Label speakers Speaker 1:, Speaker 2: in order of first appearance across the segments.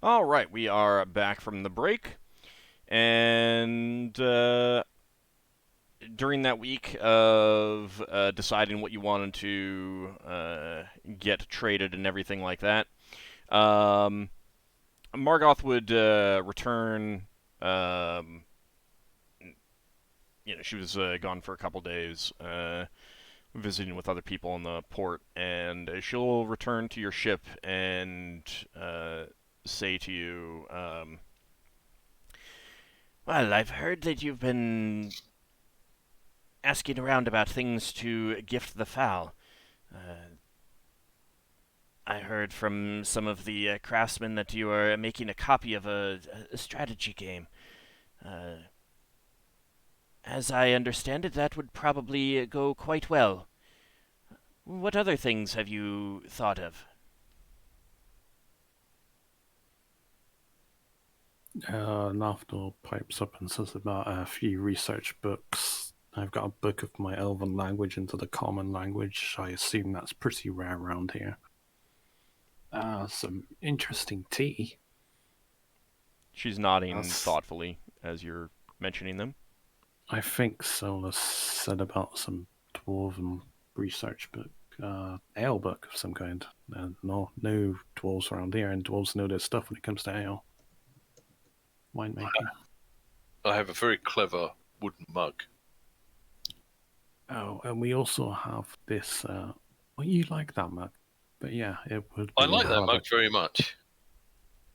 Speaker 1: All right, we are back from the break, and during that week of deciding what you wanted to get traded and everything like that, um, Margoth would return. Um, she was gone for a couple days, visiting with other people in the port, and she'll return to your ship and say to you. Well, I've heard that you've been asking around about things to gift the fowl. Uh, I heard from some of the craftsmen that you are making a copy of a strategy game. Uh, as I understand it, that would probably go quite well. What other things have you thought of?
Speaker 2: Lafdul pipes up and says about a few research books. I've got a book of my elven language into the common language. I assume that's pretty rare around here. Some interesting tea.
Speaker 1: She's nodding
Speaker 2: That's,
Speaker 1: thoughtfully as you're mentioning them.
Speaker 2: I think Solas said about some dwarven research book, ale book of some kind. No dwarves around here, and dwarves know their stuff when it comes to ale winemaking.
Speaker 3: I have a very clever wooden mug.
Speaker 2: Oh, and we also have this. Well, you like that mug, but yeah, it would
Speaker 3: I
Speaker 2: be
Speaker 3: like that
Speaker 2: harder.
Speaker 3: mug very much,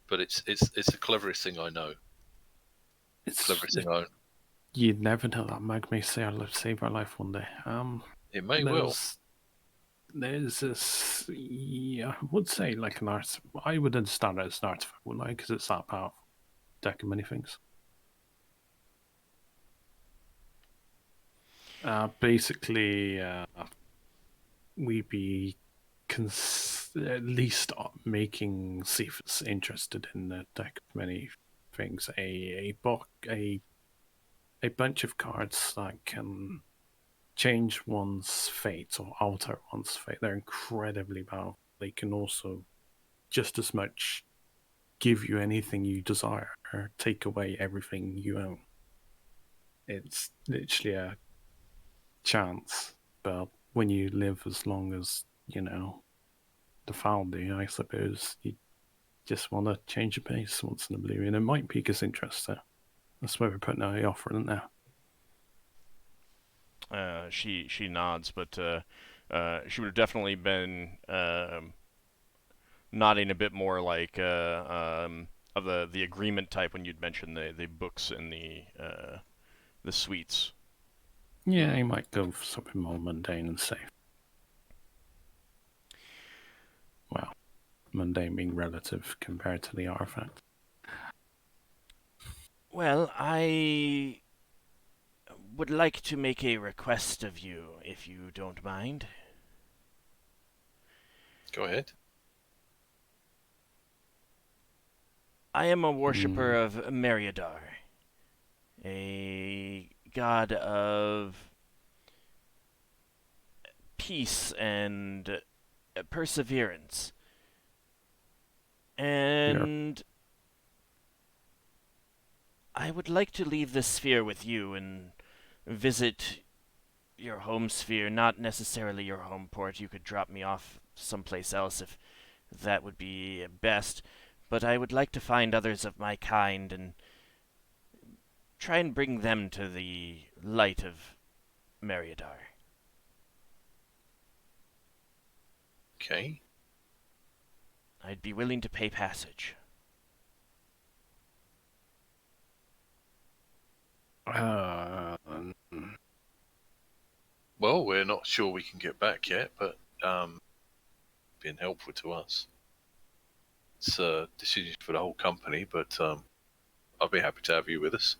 Speaker 3: but it's the cleverest thing I know.
Speaker 2: It's
Speaker 3: Cleverest thing I.
Speaker 2: you'd never know that mug may save our life one day.
Speaker 3: It may well.
Speaker 2: There's this. Yeah, I would say like an art. I would understand it as an artifact, wouldn't I? Because it's that powerful. Deck of many things. Basically, we'd be at least making Cephas interested in the deck of many things. A bunch of cards that can change one's fate or alter one's fate. They're incredibly powerful. They can also just as much give you anything you desire or take away everything you own. It's literally a chance, but when you live as long as, the foul do, I suppose you just want to change the pace once in a blue, and it might pique his interest, so that's why we're putting out the offer, isn't there?
Speaker 1: She nods, but she would have definitely been nodding a bit more like of the agreement type when you'd mentioned the books and the suites.
Speaker 2: Yeah, he might go for something more mundane and safe. Well, mundane being relative compared to the artifact.
Speaker 1: Well, I would like to make a request of you, if you don't mind.
Speaker 3: Go ahead.
Speaker 1: I am a worshipper
Speaker 2: Mm,
Speaker 1: of Meriadar, a god of peace and perseverance.
Speaker 2: you're
Speaker 1: And I would like to leave this sphere with you and visit your home sphere, not necessarily your home port. You could drop me off someplace else if that would be best. But I would like to find others of my kind and try and bring them to the light of Meriadar.
Speaker 3: Okay.
Speaker 1: I'd be willing to pay passage.
Speaker 2: uh,
Speaker 3: Well, we're not sure we can get back yet, but being helpful to us. It's a decision for the whole company, but I'll be happy to have you with us.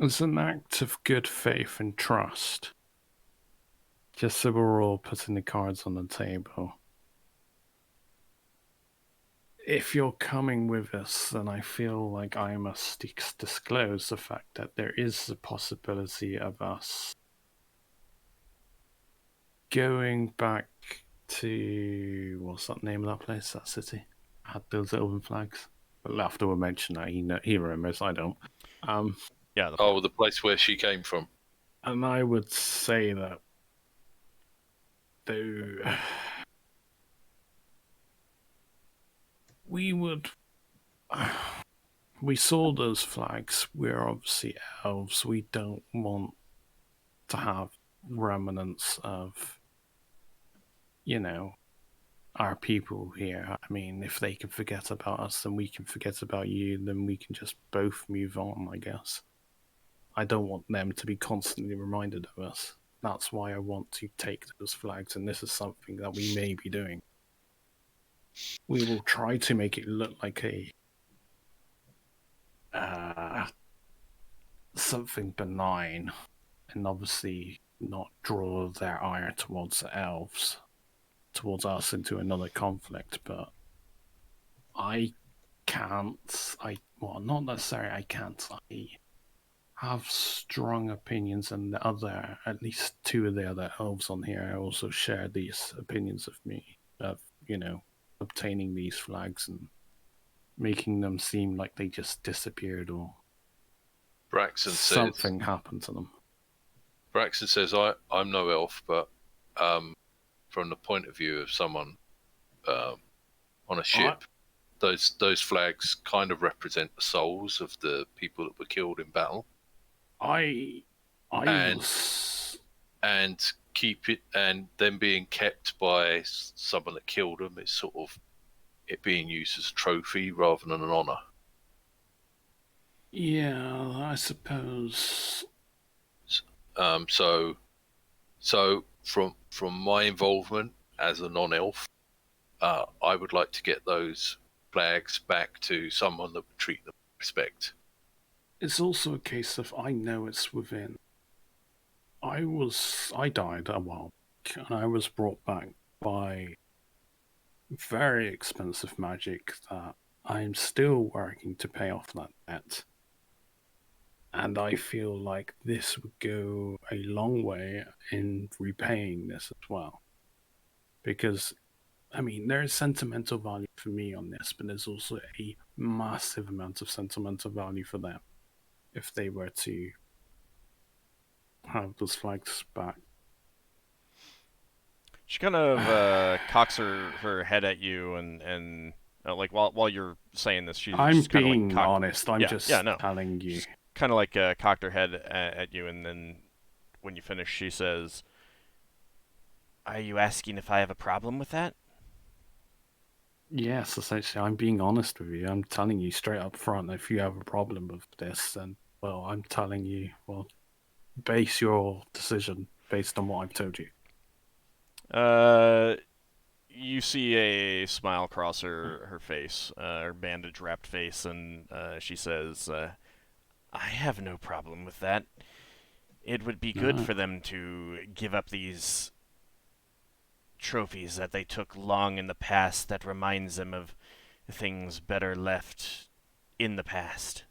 Speaker 2: as an act of good faith and trust, just so we're all putting the cards on the table. If you're coming with us, then I feel like I must disclose the fact that there is a possibility of us going back to what's that name of that place? That city had those elven flags. But Lafdul will mention that he remembers. I don't.
Speaker 1: Yeah.
Speaker 3: The place where she came from.
Speaker 2: And I would say that though we saw those flags. We're obviously elves. We don't want to have remnants of, our people here. I mean, if they can forget about us, then we can forget about you, then we can just both move on, I guess. I don't want them to be constantly reminded of us. That's why I want to take those flags, and this is something that we may be doing. We will try to make it look like something benign, and obviously not draw their ire towards the elves, towards us into another conflict, but not necessarily I can't. I have strong opinions, and at least two of the other elves on here also share these opinions of me, of, obtaining these flags and making them seem like they just disappeared or
Speaker 3: Braxon
Speaker 2: something happened to them.
Speaker 3: Braxon says, I'm no elf, but from the point of view of someone on a ship, those flags kind of represent the souls of the people that were killed in battle. And keep it, and them being kept by someone that killed them is sort of it being used as a trophy rather than an honor.
Speaker 2: Yeah, I suppose.
Speaker 3: So from my involvement as a non-elf, I would like to get those flags back to someone that would treat them with respect.
Speaker 2: It's also a case of I know it's within. I died a while back, and I was brought back by very expensive magic that I'm still working to pay off that debt. And I feel like this would go a long way in repaying this as well. Because, I mean, there is sentimental value for me on this, but there's also a massive amount of sentimental value for them if they were to have those flags back.
Speaker 1: She kind of cocks her head at you, and like while you're saying this,
Speaker 2: I'm
Speaker 1: kind of
Speaker 2: being honest. I'm just
Speaker 1: no.
Speaker 2: telling you.
Speaker 1: She's kind of like cocked her head at you, and then when you finish, she says, "Are you asking if I have a problem with that?"
Speaker 2: Yes, essentially, I'm being honest with you. I'm telling you straight up front. If you have a problem with this, then I'm telling you. Well, base your decision based on what I've told you.
Speaker 1: You see a smile cross her face, her bandage-wrapped face, and she says, "I have no problem with that. It would be good for them to give up these trophies that they took long in the past that reminds them of things better left in the past.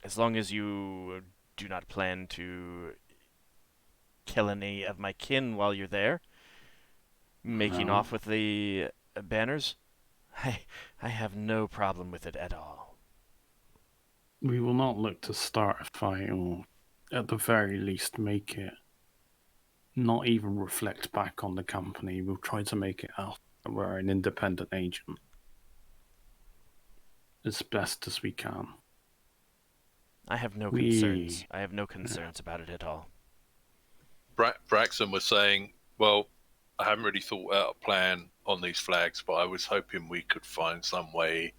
Speaker 1: As long as you do not plan to kill any of my kin while you're there, making off with the banners, I have no problem with it at all."
Speaker 2: We will not look to start a fight, or at the very least make it not even reflect back on the company. We'll try to make it out that we're an independent agent as best as we can.
Speaker 1: I have no concerns. I have no concerns about it at all.
Speaker 3: Braxon was saying, well, I haven't really thought out a plan on these flags, but I was hoping we could find some way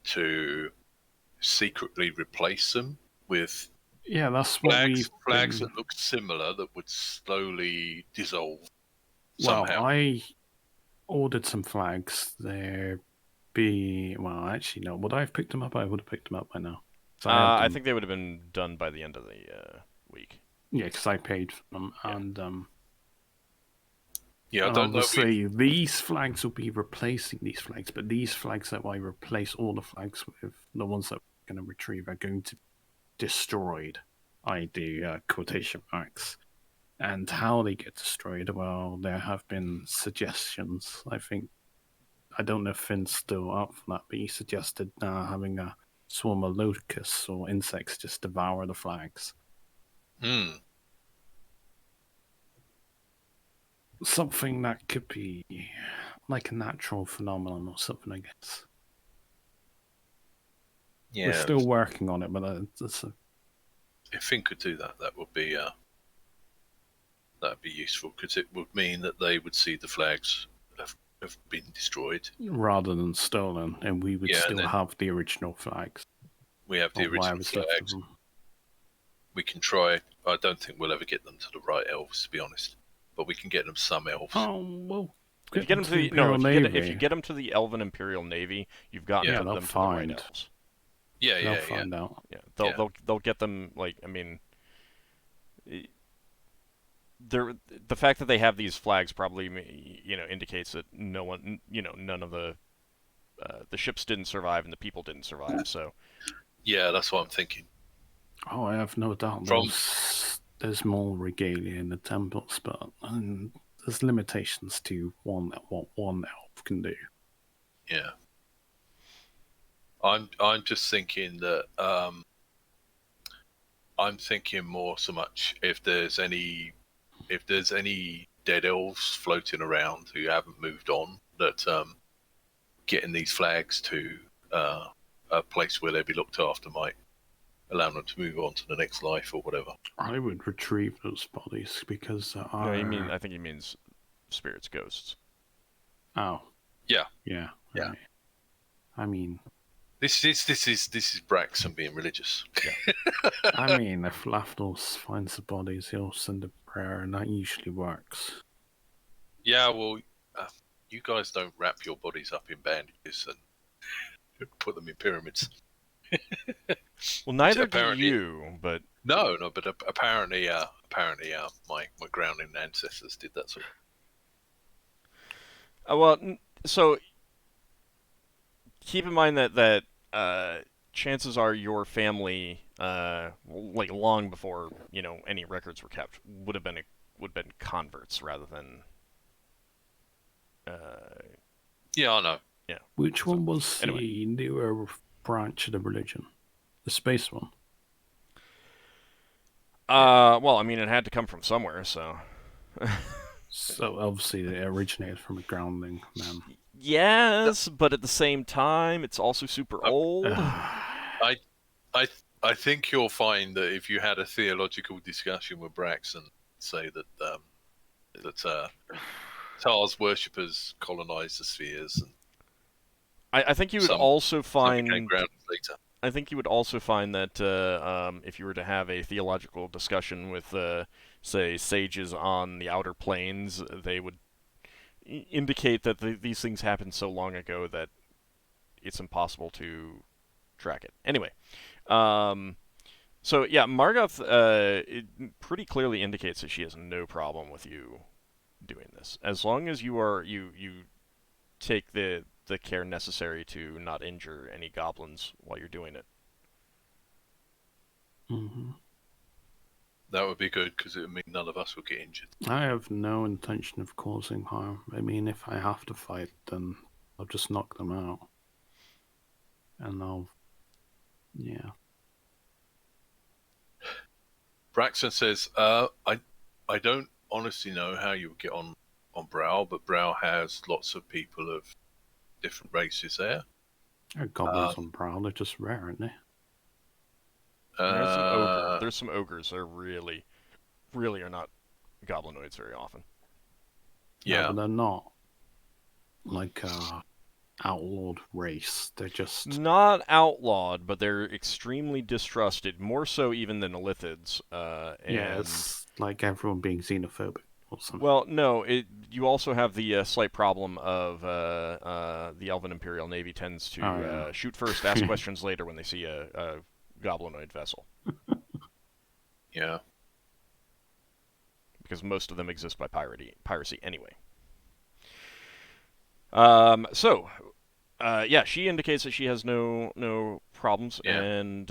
Speaker 3: to secretly replace them with
Speaker 2: that's what
Speaker 3: flags that look similar that would slowly dissolve somehow.
Speaker 2: Well, I ordered some flags. Actually, no. Would I have picked them up? I would have picked them up by now.
Speaker 1: I think they would have been done by the end of the week.
Speaker 2: Yeah, because I paid for them, and
Speaker 3: I don't know.
Speaker 2: Obviously, these flags will be replacing these flags, but these flags that I replace all the flags with, the ones that we're going to retrieve, are going to be destroyed. I do quotation marks. And how they get destroyed, well, there have been suggestions. I don't know if Finn's still up for that, but he suggested having a swarm of locusts or insects just devour the flags.
Speaker 3: Hmm.
Speaker 2: Something that could be like a natural phenomenon or something, I guess.
Speaker 3: Yeah.
Speaker 2: We're still working on it, but
Speaker 3: if Finn could do that, that'd be useful, because it would mean that they would see the flags have been destroyed
Speaker 2: rather than stolen, and we would still have the original flags.
Speaker 3: We have the original flags. We can try. I don't think we'll ever get them to the right elves, to be honest, but we can get them some elves.
Speaker 2: Oh well.
Speaker 1: If you get them to the Imperial Navy. If you get them to the Elven Imperial Navy, you've got them to the right elves.
Speaker 2: They'll find out.
Speaker 1: Yeah, they'll get them. Like, I mean, the fact that they have these flags probably, indicates that none of the ships didn't survive and the people didn't survive. So.
Speaker 3: Yeah, that's what I'm thinking.
Speaker 2: Oh, I have no doubt. There's more regalia in the temples, but there's limitations to what one elf can do.
Speaker 3: Yeah. I'm just thinking that I'm thinking more so much if there's any dead elves floating around who haven't moved on, that getting these flags to a place where they'll be looked after might allow them to move on to the next life or whatever.
Speaker 2: I would retrieve those bodies because there are...
Speaker 1: No, I think he means spirits, ghosts.
Speaker 2: Oh.
Speaker 3: Yeah.
Speaker 2: Yeah.
Speaker 3: Yeah.
Speaker 2: Right. I mean...
Speaker 3: This is Braxon being religious.
Speaker 2: Yeah. I mean, if Lafdul finds the bodies, he'll send a prayer, and that usually works.
Speaker 3: Yeah, well, you guys don't wrap your bodies up in bandages and put them in pyramids.
Speaker 1: Well, neither do you, but...
Speaker 3: No, but apparently, my grounding ancestors did that sort of...
Speaker 1: well, so... Keep in mind that chances are your family, like long before any records were kept, would have been converts rather than.
Speaker 3: Yeah, I know.
Speaker 1: Yeah.
Speaker 2: Which one was the newer branch of the religion? The space one.
Speaker 1: Well, I mean, it had to come from somewhere, so.
Speaker 2: So obviously, it originated from a grounding man.
Speaker 1: Yes, but at the same time, it's also super old.
Speaker 3: I think you'll find that if you had a theological discussion with Braxon, say that Tar's worshippers colonized the spheres, and
Speaker 1: I think you would also find.
Speaker 3: I
Speaker 1: think you would also find that if you were to have a theological discussion with, say, sages on the outer planes, they would indicate that these things happened so long ago that it's impossible to track it. Anyway, so yeah, Margoth it pretty clearly indicates that she has no problem with you doing this, as long as you take the care necessary to not injure any goblins while you're doing it.
Speaker 2: Mm-hmm.
Speaker 3: That would be good, because it would mean none of us will get injured.
Speaker 2: I have no intention of causing harm. I mean, if I have to fight, then I'll just knock them out. And yeah.
Speaker 3: Braxon says, I don't honestly know how you would get on Brow, but Brow has lots of people of different races there.
Speaker 2: There are goblins on Brow, they're just rare, aren't they?
Speaker 1: There's some ogres that really are not goblinoids very often.
Speaker 2: Yeah, but they're not like outlawed race. They're just
Speaker 1: not outlawed, but they're extremely distrusted, more so even than the Lithids.
Speaker 2: Yeah, it's like everyone being xenophobic or something.
Speaker 1: Well, no, you also have the slight problem of the Elven Imperial Navy tends to shoot first, ask questions later when they see a goblinoid vessel.
Speaker 3: Yeah.
Speaker 1: Because most of them exist by piracy anyway. She indicates that she has no problems, and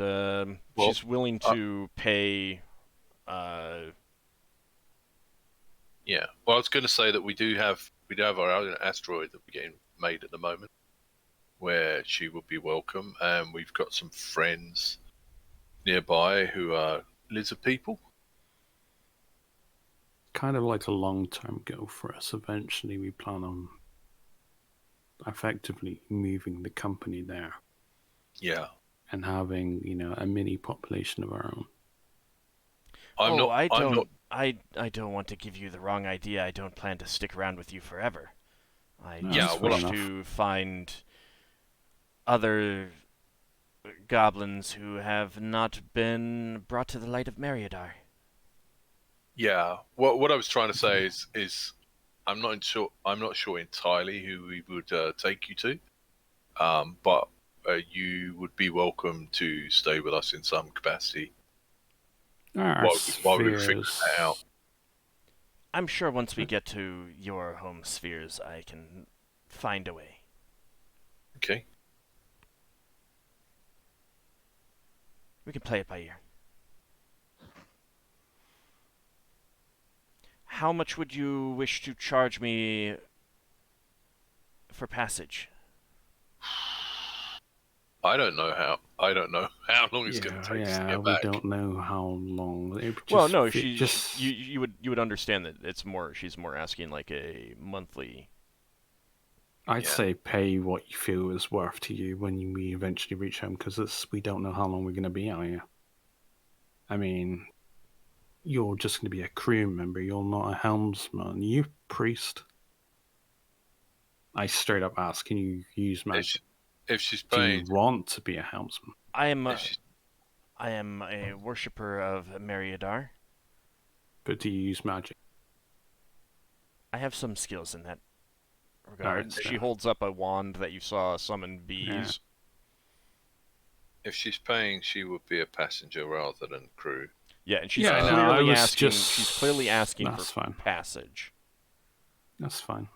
Speaker 1: she's willing to pay
Speaker 3: Yeah. Well, I was going to say that we do have our own asteroid that we're getting made at the moment, where she would be welcome, and we've got some friends nearby who are lizard people.
Speaker 2: Kind of like a long-term goal for us. Eventually, we plan on effectively moving the company there
Speaker 3: Yeah.
Speaker 2: and having, a mini population of our own.
Speaker 3: I'm not.
Speaker 1: I don't want to give you the wrong idea. I don't plan to stick around with you forever. I
Speaker 2: No,
Speaker 3: Yeah,
Speaker 1: just
Speaker 3: well,
Speaker 1: wish to find other goblins who have not been brought to the light of Meriadar.
Speaker 3: Yeah. What I was trying to say is I'm not sure. I'm not sure entirely who we would take you to, but you would be welcome to stay with us in some capacity
Speaker 2: Our
Speaker 3: while we figure
Speaker 2: spheres.
Speaker 3: that out.
Speaker 1: I'm sure once we get to your home spheres, I can find a way.
Speaker 3: Okay.
Speaker 1: We can play it by ear. How much would you wish to charge me for passage?
Speaker 3: I don't know how long it's going to take us to get
Speaker 2: we
Speaker 3: back.
Speaker 2: don't know how long.
Speaker 1: Well, no, you would understand that she's more asking like a monthly.
Speaker 2: I'd say pay what you feel is worth to you when we eventually reach home, because we don't know how long we're going to be out here. I mean, you're just going to be a crew member. You're not a helmsman. You priest. I straight up ask, can you use magic?
Speaker 3: If she's
Speaker 2: Do
Speaker 3: paying,
Speaker 2: you want to be a helmsman?
Speaker 1: I am a worshipper of Meriadar.
Speaker 2: But do you use magic?
Speaker 1: I have some skills in that regard.
Speaker 2: Alright,
Speaker 1: She holds up a wand that you saw summon bees.
Speaker 2: Yeah.
Speaker 3: if she's paying, she would be a passenger rather than crew.
Speaker 1: Yeah, and she's
Speaker 2: I was
Speaker 1: asking.
Speaker 2: just-
Speaker 1: She's clearly asking
Speaker 2: That's
Speaker 1: for
Speaker 2: fine.
Speaker 1: passage.
Speaker 2: That's fine.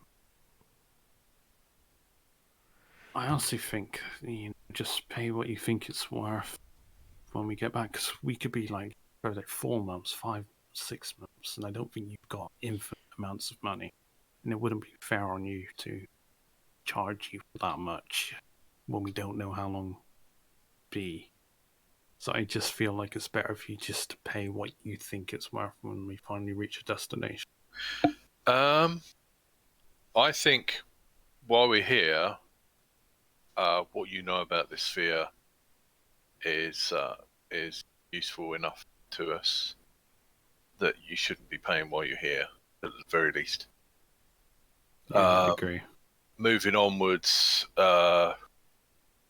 Speaker 2: I honestly think just pay what you think it's worth when we get back, because we could be like 4 months, 5, 6 months, and I don't think you've got infinite amounts of money, and it wouldn't be fair on you to charge you that much when we don't know how long be. So I just feel like it's better if you just pay what you think it's worth when we finally reach a destination.
Speaker 3: I think while we're here, what you know about this sphere is useful enough to us that you shouldn't be paying while you're here, at the very least.
Speaker 2: Yeah, I agree.
Speaker 3: Moving onwards,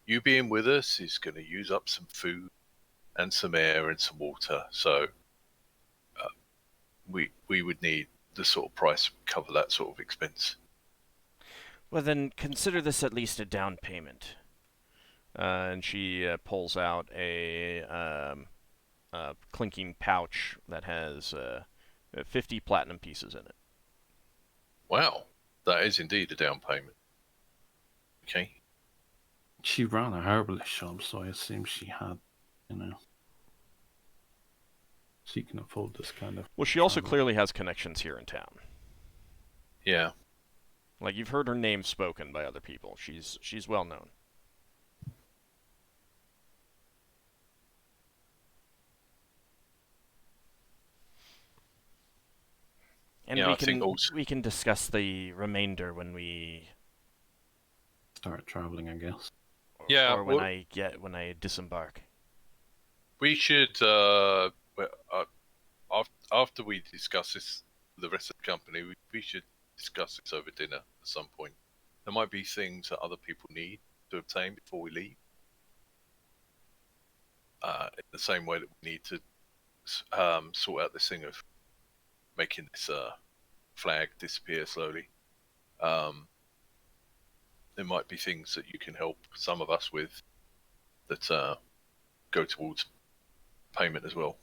Speaker 3: you being with us is going to use up some food and some air and some water, so we would need the sort of price to cover that sort of expense.
Speaker 1: Well, then consider this at least a down payment. And she pulls out a clinking pouch that has 50 platinum pieces in it.
Speaker 3: Wow, that is indeed a down payment. Okay.
Speaker 2: She ran a herbalist shop, so I assume she had, she can afford this kind of.
Speaker 1: Well, she also
Speaker 2: travel.
Speaker 1: clearly has connections here in town.
Speaker 3: Yeah.
Speaker 1: Like, you've heard her name spoken by other people. She's well known. And we can discuss the remainder when we
Speaker 2: start traveling, I guess.
Speaker 1: Or when I disembark.
Speaker 3: We should after we discuss this with the rest of the company, we should discuss this over dinner at some point. There might be things that other people need to obtain before we leave. In the same way that we need to sort out this thing of making this flag disappear slowly. There might be things that you can help some of us with that go towards payment as well.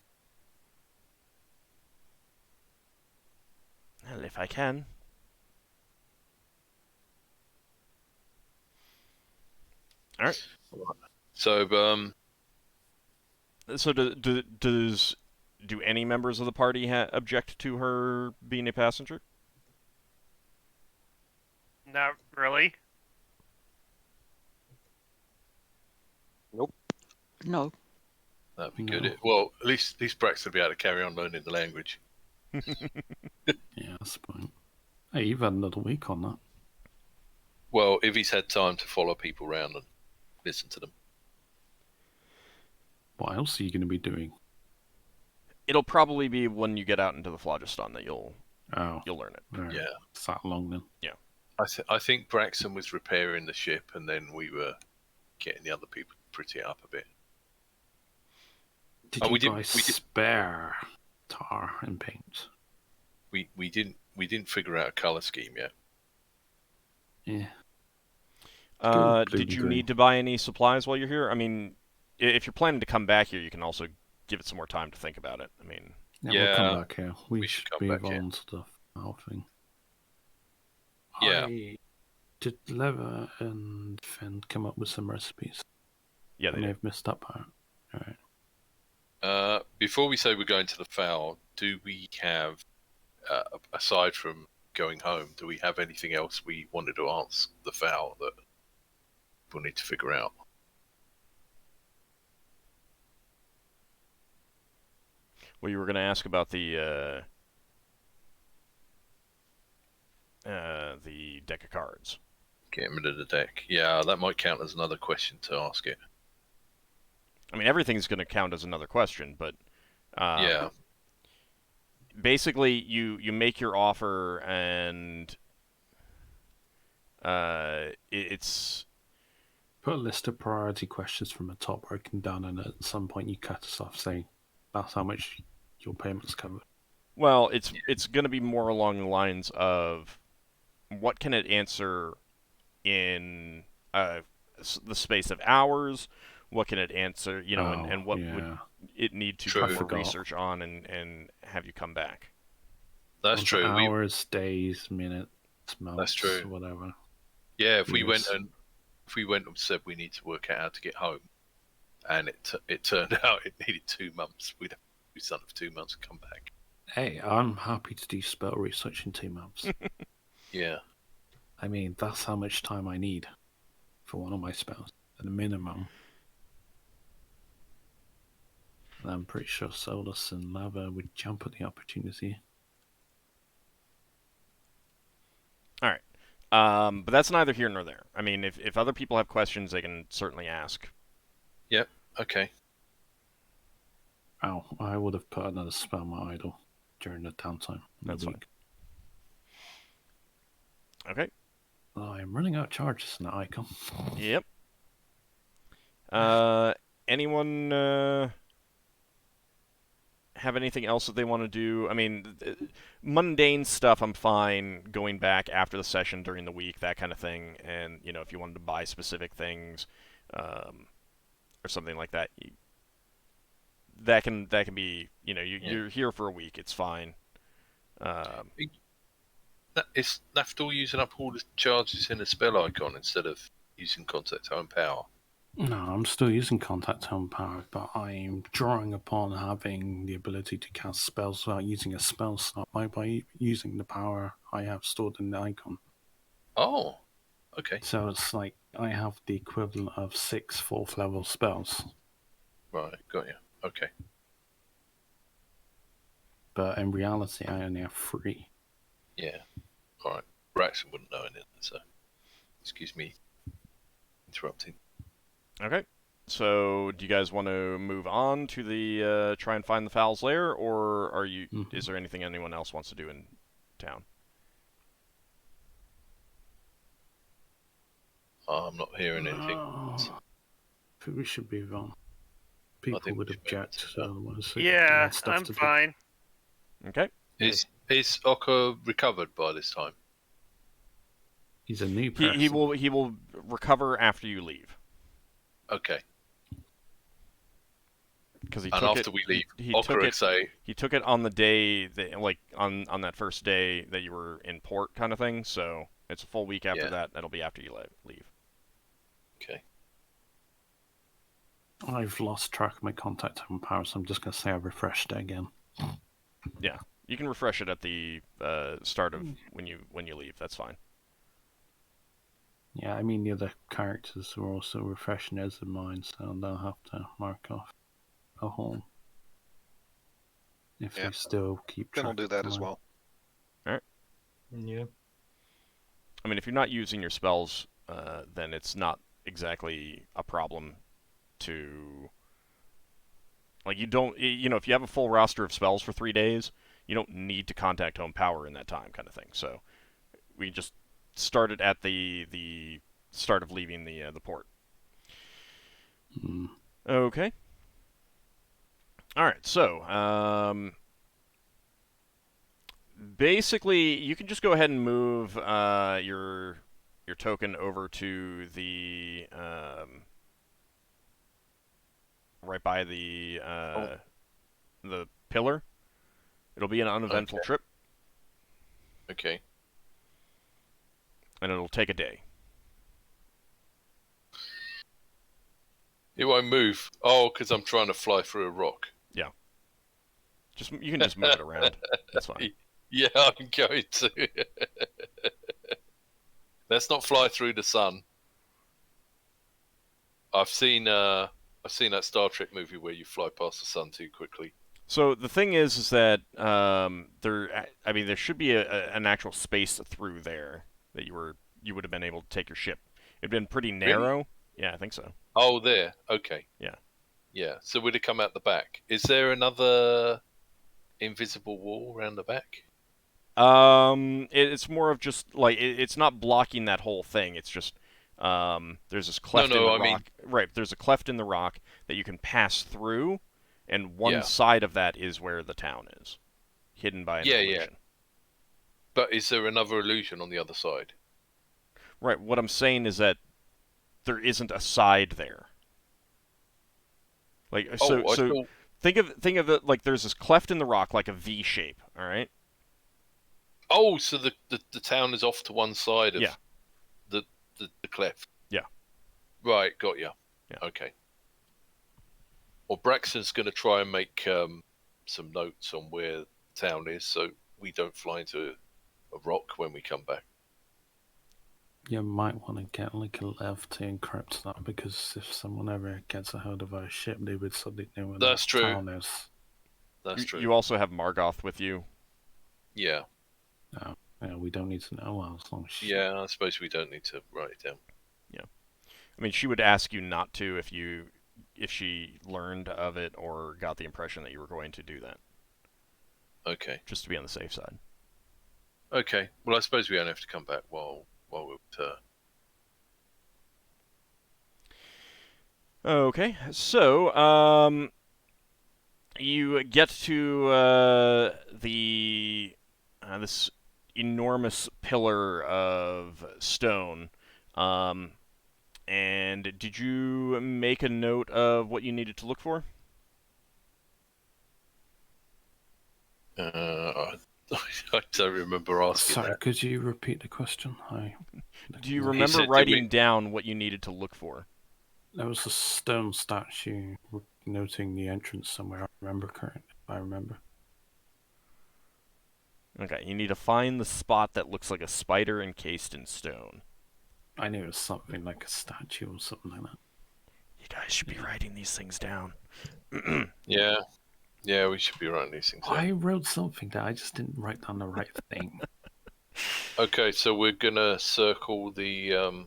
Speaker 1: Well, if I can. All right.
Speaker 3: So,
Speaker 1: So does do any members of the party object to her being a passenger?
Speaker 4: Not really.
Speaker 5: No.
Speaker 3: That'd be
Speaker 2: No.
Speaker 3: good. Well, at least Braxton will be able to carry on learning the language.
Speaker 2: Yeah, that's the point. Hey, you've had another week on that.
Speaker 3: Well, if he's had time to follow people around and listen to them.
Speaker 2: What else are you going to be doing?
Speaker 1: It'll probably be when you get out into the Phlogiston that you'll learn it.
Speaker 2: Right.
Speaker 3: Yeah.
Speaker 2: It's that long then.
Speaker 3: I think Braxton was repairing the ship, and then we were getting the other people to pretty it up a bit.
Speaker 2: Did
Speaker 3: Oh,
Speaker 2: you
Speaker 3: we did-
Speaker 2: buy
Speaker 3: we did-
Speaker 2: spare tar and paint?
Speaker 3: We didn't figure out a color scheme yet.
Speaker 2: Yeah.
Speaker 1: Did you
Speaker 2: green.
Speaker 1: need to buy any supplies while you're here? I mean, if you're planning to come back here, you can also give it some more time to think about it. I mean,
Speaker 2: Yeah,
Speaker 3: Yeah,
Speaker 2: we'll come back here. We
Speaker 3: we should
Speaker 2: should
Speaker 3: come
Speaker 2: move
Speaker 3: back here.
Speaker 2: on to the whole thing.
Speaker 3: Yeah.
Speaker 2: Did Lever and Finn come up with some recipes?
Speaker 1: yeah,
Speaker 2: I
Speaker 1: they
Speaker 2: may
Speaker 1: do.
Speaker 2: have missed that part. Alright.
Speaker 3: Before we say we're going to the Foul, do we have, aside from going home, do we have anything else we wanted to ask the Foul that we'll need to figure out?
Speaker 1: Well, you were going to ask about the deck of cards.
Speaker 3: Getting rid of the deck. Yeah, that might count as another question to ask it.
Speaker 1: I mean, everything's going to count as another question, but
Speaker 3: Yeah.
Speaker 1: basically, you make your offer, and it's
Speaker 2: Put a list of priority questions from the top broken down, and at some point you cut us off saying that's how much your payment's covered.
Speaker 1: well, it's going to be more along the lines of what can it answer in the space of hours? What can it answer? You know, and what would it need to
Speaker 3: True.
Speaker 1: do more
Speaker 2: Forgot.
Speaker 1: research on and have you come back?
Speaker 3: That's
Speaker 2: Once
Speaker 3: true.
Speaker 2: Hours, days, minutes, months,
Speaker 3: true.
Speaker 2: whatever.
Speaker 3: Yeah, if we
Speaker 2: Yes.
Speaker 3: went and said we need to work out how to get home, and it turned out it needed 2 months, we'd have to do something for 2 months and come back.
Speaker 2: Hey, I'm happy to do spell research in 2 months.
Speaker 3: Yeah.
Speaker 2: I mean, that's how much time I need for one of my spells, at a minimum. And I'm pretty sure Solas and Lava would jump at the opportunity.
Speaker 1: All right. But that's neither here nor there. I mean, if other people have questions, they can certainly ask.
Speaker 3: Yep. Okay.
Speaker 2: Oh, I would have put another spell on my idol during the downtime.
Speaker 1: That's fine.
Speaker 2: week.
Speaker 1: Okay.
Speaker 2: I'm running out of charges in that icon.
Speaker 1: Yep. Anyone have anything else that they want to do? I mean, mundane stuff, I'm fine going back after the session during the week, that kind of thing. And, you know, if you wanted to buy specific things or something like that, that can be, you know, you're here for a week. It's fine.
Speaker 3: Is Lafdul using up all the charges in the spell icon instead of using Contact Home Power?
Speaker 2: No, I'm still using Contact Home Power, but I'm drawing upon having the ability to cast spells without using a spell slot by using the power I have stored in the icon.
Speaker 3: Oh, okay.
Speaker 2: So it's like I have the equivalent of 6 4th level spells,
Speaker 3: Right, got you. Okay.
Speaker 2: but in reality I only have 3.
Speaker 3: Yeah. All right. Braxon wouldn't know anything, so excuse me interrupting.
Speaker 1: Okay. So, do you guys want to move on to the try and find the Fowl's Lair, or are you? Is there anything anyone else wants to do in town?
Speaker 3: I'm not hearing anything.
Speaker 2: Oh, I think we should move on.
Speaker 3: think
Speaker 2: People
Speaker 3: we
Speaker 2: would
Speaker 3: should move
Speaker 2: object,
Speaker 3: on.
Speaker 2: otherwise they
Speaker 4: Yeah,
Speaker 2: have stuff
Speaker 4: I'm
Speaker 2: to do.
Speaker 4: fine.
Speaker 1: Okay.
Speaker 3: Is Ockar recovered by this time?
Speaker 2: He's a new person.
Speaker 1: He will recover after you leave
Speaker 3: Okay.
Speaker 1: because he
Speaker 3: And
Speaker 1: took
Speaker 3: after
Speaker 1: it.
Speaker 3: we leave,
Speaker 1: he
Speaker 3: Ockar
Speaker 1: took
Speaker 3: would
Speaker 1: it.
Speaker 3: say,
Speaker 1: He took it on the day that, like on that first day that you were in port, kind of thing. So it's a full week after
Speaker 3: Yeah.
Speaker 1: that. That'll be after you leave.
Speaker 3: okay.
Speaker 2: I've lost track of my contact home power, so I'm just going to say I refreshed it again.
Speaker 1: Yeah, you can refresh it at the start of when you leave. That's fine.
Speaker 2: Yeah, I mean the other characters are also refreshing theirs in mine, so they'll have to mark off a home if
Speaker 5: Yeah.
Speaker 2: they still keep track.
Speaker 5: Then I'll do that
Speaker 2: of
Speaker 5: as
Speaker 2: mine.
Speaker 5: well.
Speaker 6: Yeah.
Speaker 1: I mean, if you're not using your spells, then it's not exactly a problem to... Like, you don't... You know, if you have a full roster of spells for 3 days, you don't need to contact home power in that time, kind of thing. So, we just started at the start of leaving the port.
Speaker 2: Mm.
Speaker 1: Okay. Alright, so, basically, you can just go ahead and move your token over to the right by the pillar. It'll be an uneventful trip,
Speaker 3: Okay.
Speaker 1: and it'll take a day.
Speaker 3: It won't move. Oh, because I'm trying to fly through a rock.
Speaker 1: You can just move it around. That's fine.
Speaker 3: Yeah, I'm going to. Let's not fly through the sun. I've seen that Star Trek movie where you fly past the sun too quickly.
Speaker 1: So the thing is that there should be an actual space through there that you would have been able to take your ship. It'd been pretty narrow.
Speaker 3: Really?
Speaker 1: Yeah, I think so.
Speaker 3: Oh, there. Okay.
Speaker 1: Yeah.
Speaker 3: Yeah. So would it come out the back? Is there another invisible wall around the back?
Speaker 1: It's more of just like it's not blocking that whole thing. It's just there's this cleft in the rock. Right, there's a cleft in the rock that you can pass through, and one side of that is where the town is, hidden by an illusion.
Speaker 3: Yeah. But is there another illusion on the other side?
Speaker 1: Right. What I'm saying is that there isn't a side there. Like so think of it like there's this cleft in the rock, like a V shape. All right.
Speaker 3: Oh, so the town is off to one side of the cleft.
Speaker 1: Yeah.
Speaker 3: Right, got you.
Speaker 1: Yeah.
Speaker 3: Okay. Well, Braxon's going to try and make some notes on where the town is, so we don't fly into a rock when we come back.
Speaker 2: You might want to get like a lev to encrypt that, because if someone ever gets a hold of our ship, they would suddenly know where the town is.
Speaker 3: That's true.
Speaker 1: You also have Margoth with you.
Speaker 3: Yeah.
Speaker 2: No, yeah, we don't need to know. Well, as long as
Speaker 3: Yeah, I suppose we don't need to write it down.
Speaker 1: Yeah. I mean, she would ask you not to if she learned of it or got the impression that you were going to do that.
Speaker 3: Okay.
Speaker 1: Just to be on the safe side.
Speaker 3: Okay. Well, I suppose we don't have to come back while we're return.
Speaker 1: Okay, so you get to this enormous pillar of stone. And did you make a note of what you needed to look for?
Speaker 3: I don't remember asking
Speaker 2: Sorry,
Speaker 3: that.
Speaker 2: could you repeat the question?
Speaker 1: Do you remember writing down what you needed to look for?
Speaker 2: There was a stone statue noting the entrance somewhere. I remember currently. I remember.
Speaker 1: Okay, you need to find the spot that looks like a spider encased in stone.
Speaker 2: I knew it was something like a statue or something like that.
Speaker 1: You guys should be writing these things down.
Speaker 3: Yeah, we should be writing these things down.
Speaker 2: I wrote something that I just didn't write down the right thing.
Speaker 3: Okay, so we're gonna circle the.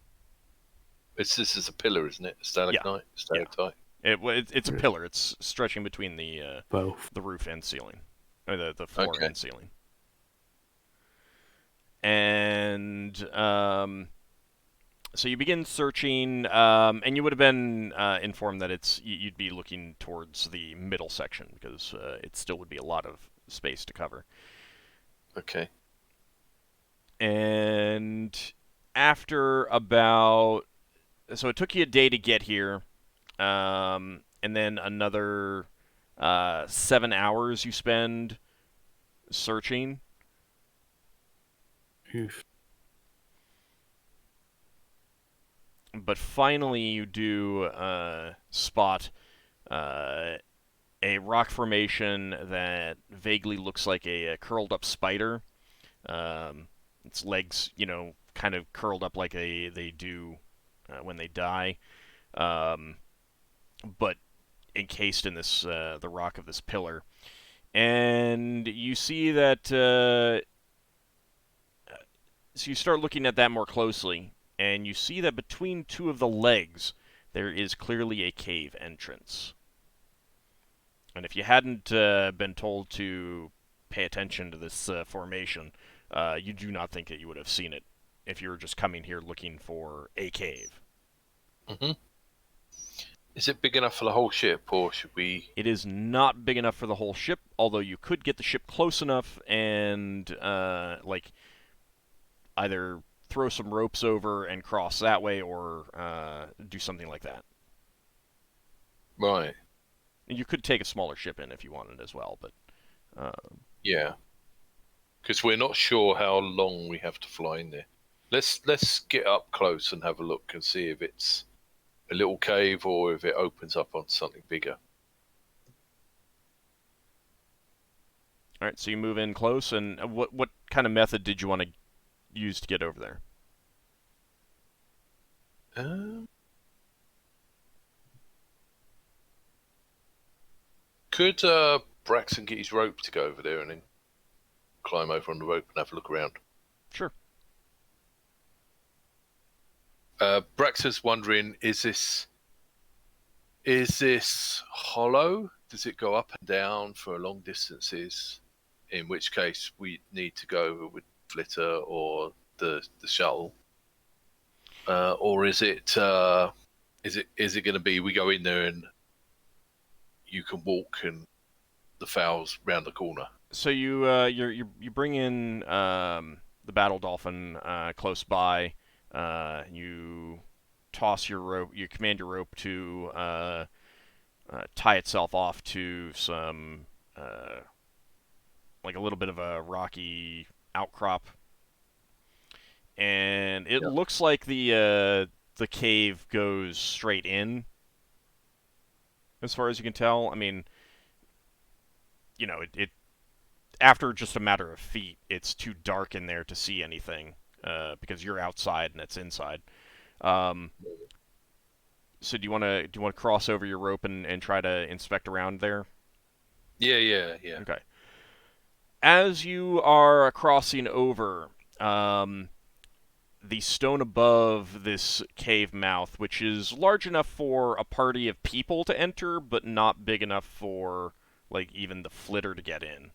Speaker 3: This is a pillar, isn't it? Stalagmite, stalactite.
Speaker 1: It's a pillar. It's stretching between the
Speaker 2: Both.
Speaker 1: the roof and ceiling, or the floor
Speaker 3: Okay.
Speaker 1: and ceiling. And so you begin searching, and you would have been informed that you'd be looking towards the middle section because it still would be a lot of space to cover.
Speaker 3: Okay.
Speaker 1: And after so it took you a day to get here, and then another 7 hours you spend searching.
Speaker 2: Oof.
Speaker 1: but finally you do spot a rock formation that vaguely looks like a curled up spider. Its legs, kind of curled up like they do when they die, but encased in this the rock of this pillar. And you see that, so you start looking at that more closely, and you see that between two of the legs, there is clearly a cave entrance. And if you hadn't been told to pay attention to this formation, you do not think that you would have seen it if you were just coming here looking for a cave.
Speaker 3: Mm-hmm. Is it big enough for the whole ship, or should we...
Speaker 1: It is not big enough for the whole ship, although you could get the ship close enough and, either throw some ropes over and cross that way, or do something like that.
Speaker 3: Right.
Speaker 1: You could take a smaller ship in if you wanted as well, but...
Speaker 3: Yeah. Because we're not sure how long we have to fly in there. Let's get up close and have a look and see if it's a little cave or if it opens up on something bigger.
Speaker 1: Alright, so you move in close, and what kind of method did you want to use to get over there?
Speaker 3: Could Braxon get his rope to go over there and then climb over on the rope and have a look around?
Speaker 1: Sure.
Speaker 3: Braxon's wondering, is this hollow? Does it go up and down for long distances? In which case we need to go over with Flitter or the shuttle, or is it going to be we go in there and you can walk and the fowl's round the corner?
Speaker 1: So you bring in the battle dolphin close by. You toss your rope. You command your rope to tie itself off to some like a little bit of a rocky outcrop, and it looks like the cave goes straight in. As far as you can tell, I mean, it after just a matter of feet, it's too dark in there to see anything because you're outside and it's inside. So do you want to cross over your rope and try to inspect around there?
Speaker 3: Yeah.
Speaker 1: Okay. As you are crossing over, the stone above this cave mouth, which is large enough for a party of people to enter, but not big enough for like even the flitter to get in.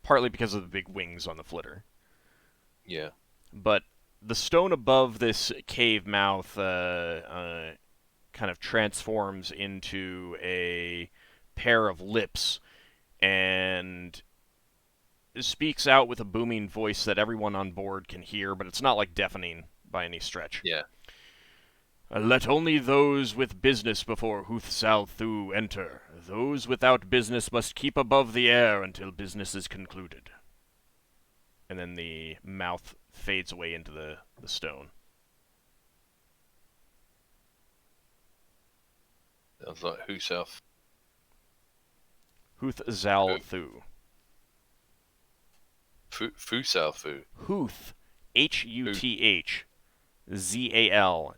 Speaker 1: Partly because of the big wings on the flitter.
Speaker 3: Yeah.
Speaker 1: But the stone above this cave mouth kind of transforms into a pair of lips and speaks out with a booming voice that everyone on board can hear, but it's not like deafening by any stretch.
Speaker 3: Yeah.
Speaker 1: Let only those with business before Huth-Zal-Thu enter. Those without business must keep above the air until business is concluded. And then the mouth fades away into the stone.
Speaker 3: Sounds like who south?
Speaker 1: Huth-Zal-Thu.
Speaker 3: Fu-Zal-Thu.
Speaker 1: Huth. H-U-T-H. Z-A-L-T-H-U.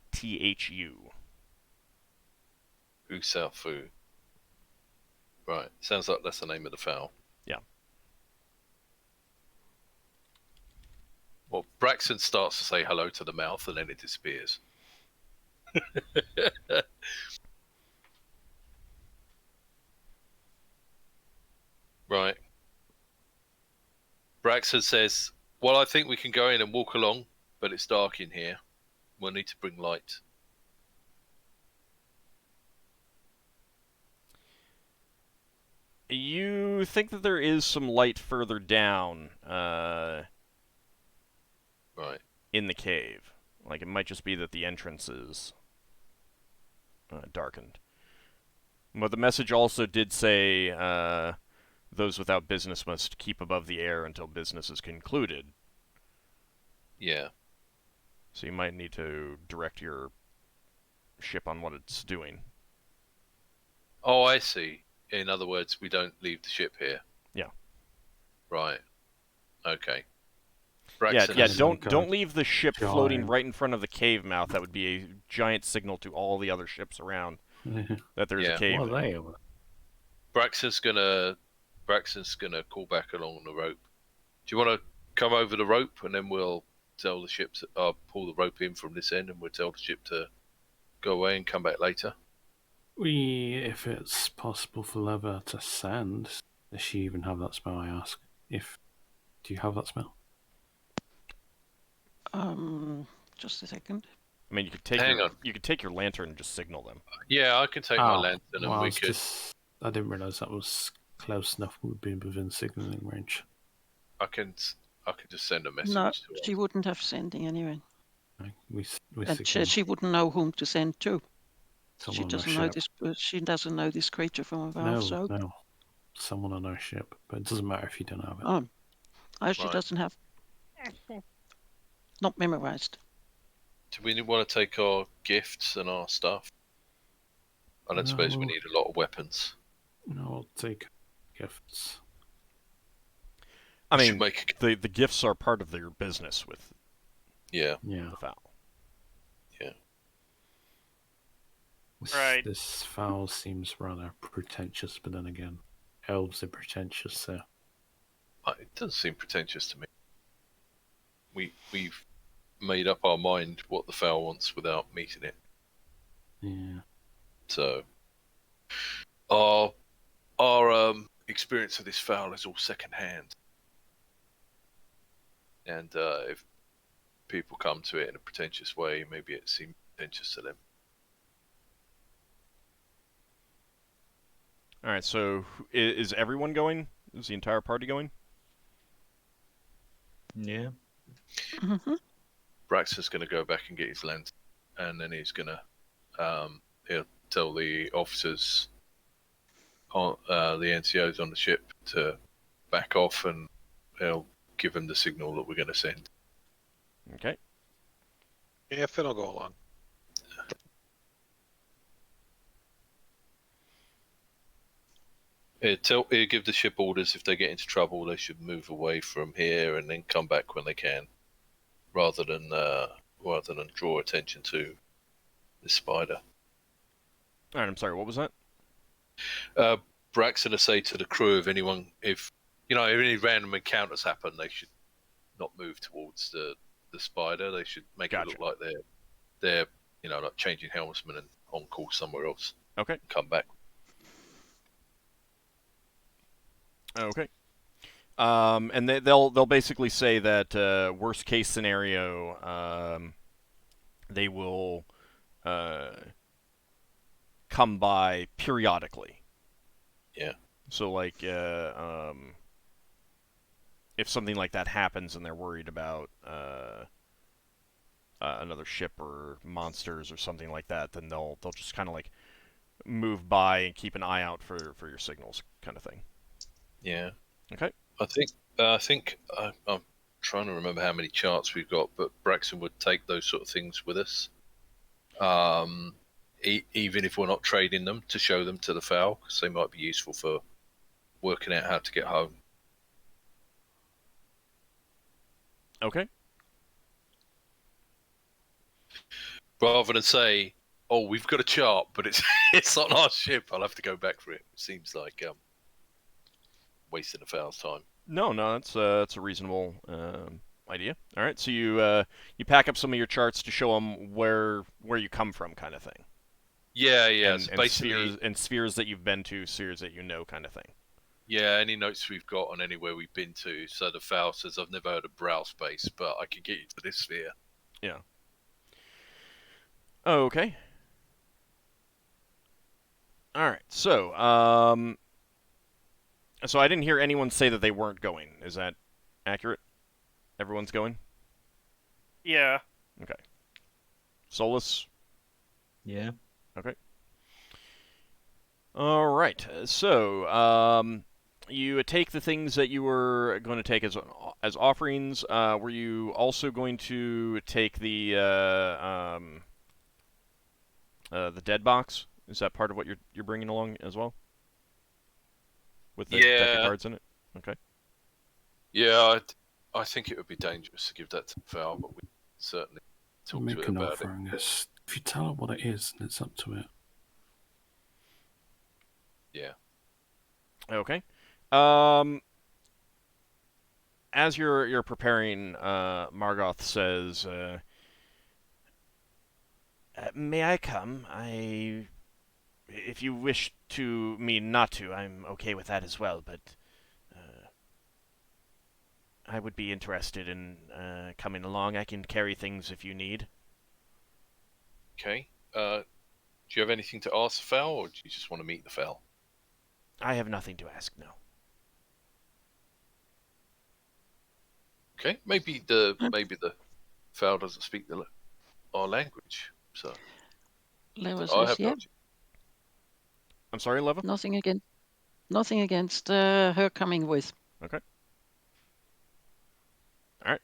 Speaker 3: Fu-Zal-Thu. Right. Sounds like that's the name of the fowl.
Speaker 1: Yeah.
Speaker 3: Well, Braxon starts to say hello to the mouth and then it disappears. Right. Braxon says, well, I think we can go in and walk along, but it's dark in here. We'll need to bring light.
Speaker 1: You think that there is some light further down
Speaker 3: Right.
Speaker 1: in the cave. Like, it might just be that the entrance is darkened. But the message also did say, those without business must keep above the air until business is concluded.
Speaker 3: Yeah.
Speaker 1: So you might need to direct your ship on what it's doing.
Speaker 3: Oh, I see. In other words, we don't leave the ship here.
Speaker 1: Yeah.
Speaker 3: Right. Okay.
Speaker 1: Yeah,
Speaker 3: Braxon
Speaker 1: yeah.
Speaker 3: has-
Speaker 1: Don't leave the ship floating
Speaker 2: Giant.
Speaker 1: right in front of the cave mouth. That would be a giant signal to all the other ships around that there's a
Speaker 3: Yeah.
Speaker 1: cave.
Speaker 2: What are
Speaker 1: there.
Speaker 2: they?
Speaker 3: Braxton's gonna call back along the rope. Do you want to come over the rope, and then we'll tell the ship to pull the rope in from this end, and we'll tell the ship to go away and come back later.
Speaker 2: If it's possible for Leva to send, does she even have that spell? I ask. Do you have that spell?
Speaker 5: Just a second.
Speaker 1: I mean, you could take
Speaker 3: Hang on.
Speaker 1: you could take your lantern and just signal them.
Speaker 3: Yeah, I can take my lantern, and
Speaker 2: well,
Speaker 3: we could.
Speaker 2: I didn't realise that was close enough. We'd be within signalling range.
Speaker 3: I can just send a message.
Speaker 5: No,
Speaker 3: to her.
Speaker 5: she wouldn't have sending anyway.
Speaker 2: We
Speaker 5: And
Speaker 2: signal
Speaker 5: she wouldn't know whom to send to. She
Speaker 2: someone on
Speaker 5: doesn't
Speaker 2: our
Speaker 5: know
Speaker 2: ship.
Speaker 5: this. She doesn't know this creature from above. So,
Speaker 2: No, someone on our ship. But it doesn't matter if you don't have it.
Speaker 5: she
Speaker 3: Right.
Speaker 5: doesn't have. Not memorized.
Speaker 3: Do we want to take our gifts and our stuff? I don't suppose we
Speaker 2: No.
Speaker 3: need a lot of weapons.
Speaker 2: No, I'll take gifts.
Speaker 1: I
Speaker 3: We
Speaker 1: mean,
Speaker 3: should make
Speaker 1: the gifts are part of their business with
Speaker 3: yeah.
Speaker 1: the foul.
Speaker 4: Right.
Speaker 2: This foul seems rather pretentious, but then again, elves are pretentious, so
Speaker 3: It doesn't seem pretentious to me. We've made up our mind what the foul wants without meeting it.
Speaker 2: yeah.
Speaker 3: So our experience of this foul is all second hand. And if people come to it in a pretentious way, maybe it seems pretentious to them.
Speaker 1: All right. So is everyone going? Is the entire party going?
Speaker 6: Yeah.
Speaker 5: Mm-hmm.
Speaker 3: Braxton's going to go back and get his lantern, and then he's going to he'll tell the officers, the NCOs on the ship, to back off, and he'll give them the signal that we're going to send.
Speaker 1: Okay.
Speaker 7: Yeah, Finn will go along.
Speaker 3: He'll give the ship orders if they get into trouble, they should move away from here and then come back when they can, rather than draw attention to the spider.
Speaker 1: All right. I'm sorry. What was that?
Speaker 3: Braxton will say to the crew, if any random encounters happen, they should not move towards the spider. They should make
Speaker 1: Gotcha.
Speaker 3: it look like they're like changing helmsmen and on call somewhere else.
Speaker 1: Okay.
Speaker 3: And come back.
Speaker 1: Okay. And they'll basically say that worst case scenario, they will come by periodically.
Speaker 3: Yeah.
Speaker 1: So like if something like that happens and they're worried about another ship or monsters or something like that, then they'll just kind of like move by and keep an eye out for your signals, kind of thing.
Speaker 3: Yeah.
Speaker 1: Okay.
Speaker 3: I think I'm trying to remember how many charts we've got, but Braxton would take those sort of things with us, even if we're not trading them, to show them to the foul, because they might be useful for working out how to get home.
Speaker 1: Okay.
Speaker 3: Rather than say, "Oh, we've got a chart, but it's on our ship. I'll have to go back for it." It seems like wasting the foul's time.
Speaker 1: No, that's a reasonable idea. All right, so you pack up some of your charts to show them where you come from, kind of thing.
Speaker 3: Yeah.
Speaker 1: And,
Speaker 3: So
Speaker 1: and
Speaker 3: basically,
Speaker 1: spheres that you've been to, spheres that you know, kind of thing.
Speaker 3: yeah. Any notes we've got on anywhere we've been to. So the foul says, "I've never heard of Browspace, but I can get you to this sphere."
Speaker 1: Yeah. Okay. All right. So I didn't hear anyone say that they weren't going. Is that accurate? Everyone's going?
Speaker 4: Yeah.
Speaker 1: Okay. Solas?
Speaker 6: Yeah.
Speaker 1: Okay. All right. So, you take the things that you were going to take as offerings. Were you also going to take the dead box? Is that part of what you're bringing along as well? With the deck of cards in it? Okay.
Speaker 3: Yeah, I think it would be dangerous to give that to Val, but we certainly talk to
Speaker 2: Make
Speaker 3: it
Speaker 2: an
Speaker 3: about
Speaker 2: offering. If you tell her what it is, then it's up to it.
Speaker 3: Yeah.
Speaker 1: Okay. As you're preparing, Margoth says, "May I come? If you wish me not to, I'm okay with that as well. But I would be interested in coming along. I can carry things if you need."
Speaker 3: Okay. Do you have anything to ask the Val, or do you just want to meet the Val?
Speaker 1: I have nothing to ask, no.
Speaker 3: Okay. Maybe the Val doesn't speak our language, so
Speaker 5: Leva
Speaker 3: I
Speaker 5: says,
Speaker 3: have
Speaker 5: yeah,
Speaker 3: no.
Speaker 1: I'm sorry, Leva?
Speaker 5: nothing against her coming with.
Speaker 1: Okay. All right.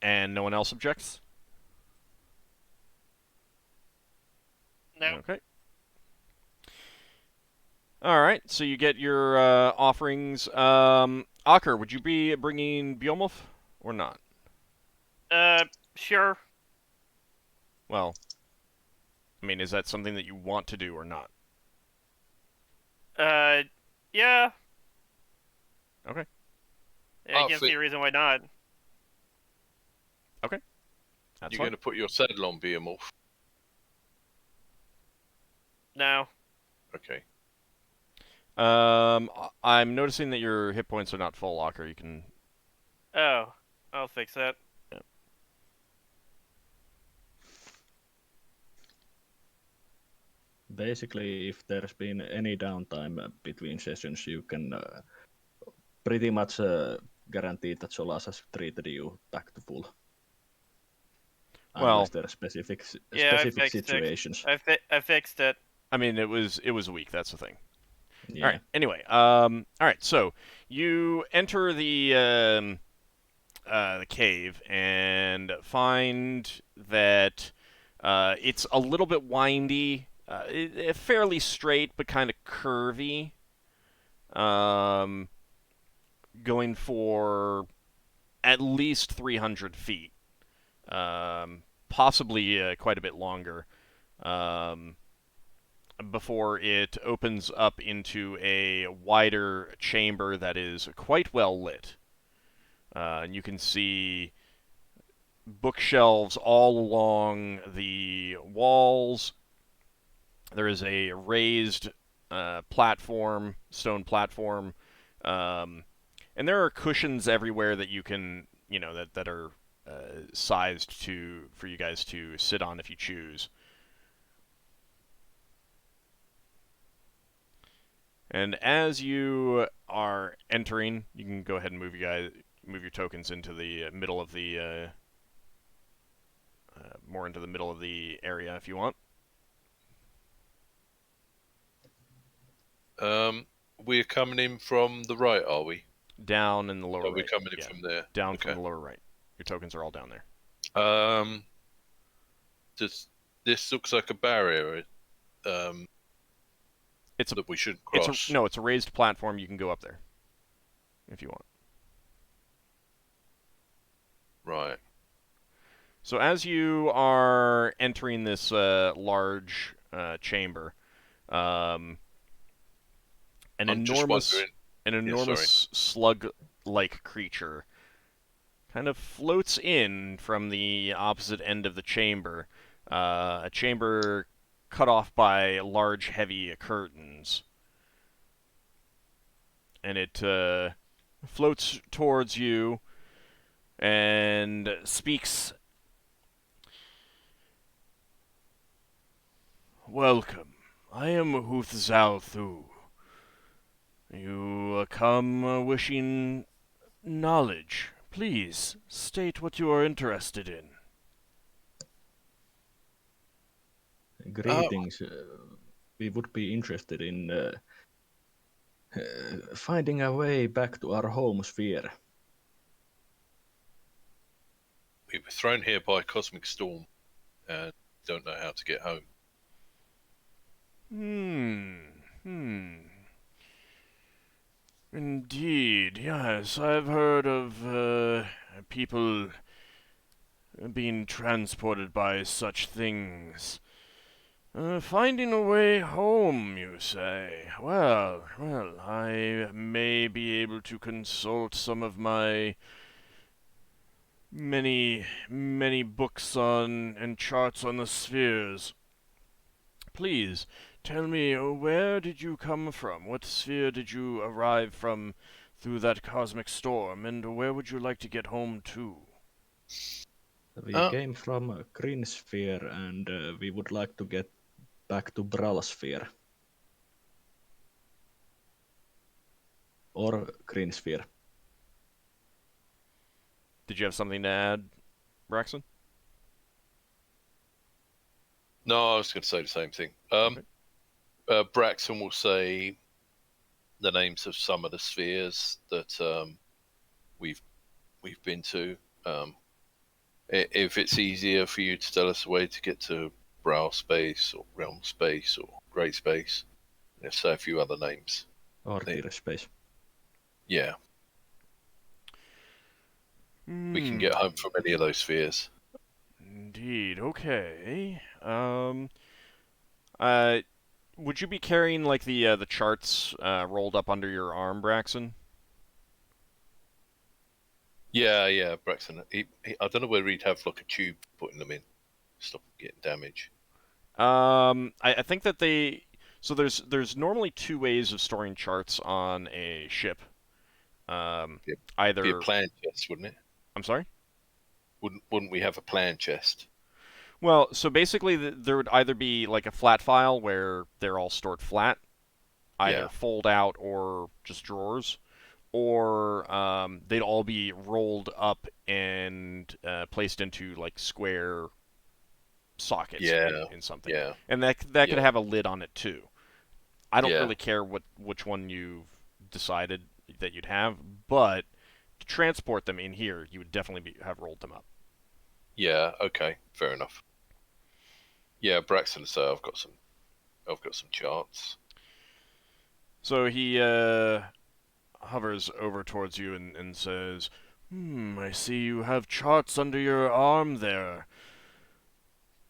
Speaker 1: And no one else objects?
Speaker 4: No.
Speaker 1: Okay. All right, so you get your offerings. Ockar, would you be bringing Beowulf or not?
Speaker 4: Sure.
Speaker 1: Well, I mean, is that something that you want to do or not?
Speaker 4: Yeah.
Speaker 1: Okay.
Speaker 4: Yeah, I can't see a reason why not.
Speaker 1: Okay. That's
Speaker 3: You're
Speaker 1: fine.
Speaker 3: going to put your saddle on Beowulf.
Speaker 4: No.
Speaker 3: Okay.
Speaker 1: I'm noticing that your hit points are not full, Ockar. You can...
Speaker 4: Oh, I'll fix that.
Speaker 1: Yeah.
Speaker 6: Basically, if there's been any downtime between sessions, you can pretty much guarantee that Solas has treated you back to full.
Speaker 1: Well,
Speaker 6: unless there are specific situations.
Speaker 4: I fixed it.
Speaker 1: I mean, it was a week. That's the thing.
Speaker 6: Yeah.
Speaker 1: All right. Anyway, all right. So you enter the cave and find that it's a little bit windy, fairly straight but kind of curvy. Going for at least 300 feet, possibly quite a bit longer. Before it opens up into a wider chamber that is quite well lit. And you can see bookshelves all along the walls. There is a raised platform, stone platform, and there are cushions everywhere that you can, that are sized for you guys to sit on if you choose. And as you are entering, you can go ahead and move your tokens into the middle of the more into the middle of the area if you want.
Speaker 3: We're coming in from the right, are we?
Speaker 1: Down in the lower right.
Speaker 3: We're coming in from there.
Speaker 1: Down from the lower right. Your tokens are all down there.
Speaker 3: This looks like a barrier.
Speaker 1: It's
Speaker 3: that we shouldn't cross.
Speaker 1: It's a raised platform. You can go up there if you want.
Speaker 3: Right.
Speaker 1: So as you are entering this large chamber, an enormous slug-like creature kind of floats in from the opposite end of the chamber. A chamber cut off by large, heavy curtains. And it floats towards you and speaks. "Welcome. I am Huth-Zal-Thu. You come wishing knowledge. Please, state what you are interested in."
Speaker 6: Greetings. We would be interested in finding a way back to our home sphere.
Speaker 3: We were thrown here by a cosmic storm and don't know how to get home.
Speaker 1: Indeed, yes. I've heard of people being transported by such things. Finding a way home, you say? Well, I may be able to consult some of my many books on and charts on the spheres. Please, tell me, where did you come from? What sphere did you arrive from through that cosmic storm, and where would you like to get home to?
Speaker 6: We came from Green Sphere, and we would like to get back to Brawl Sphere. Or Green Sphere.
Speaker 1: Did you have something to add, Braxon?
Speaker 3: No, I was going to say the same thing. Braxon will say the names of some of the spheres that we've been to. If it's easier for you to tell us a way to get to Brow Space or Realm Space or Great Space, let's say a few other names.
Speaker 6: Or Deer Space.
Speaker 3: Yeah. We can get home from any of those spheres.
Speaker 1: Indeed. Okay. Would you be carrying like the charts rolled up under your arm, Braxon?
Speaker 3: Yeah, Braxton. I don't know whether he'd have like a tube putting them in, stop getting damage.
Speaker 1: I think that so there's normally two ways of storing charts on a ship. Either
Speaker 3: be a plan chest, wouldn't it?
Speaker 1: I'm sorry?
Speaker 3: Wouldn't we have a plan chest?
Speaker 1: Well, so basically there would either be like a flat file where they're all stored flat, either fold out or just drawers, or they'd all be rolled up and placed into like square sockets in something.
Speaker 3: Yeah.
Speaker 1: And that could have a lid on it too. I don't really care which one you've decided that you'd have, but to transport them in here, you would definitely have rolled them up.
Speaker 3: Yeah, okay, fair enough. Yeah, Braxton would say I've got some charts.
Speaker 1: So he hovers over towards you and says, I see you have charts under your arm there.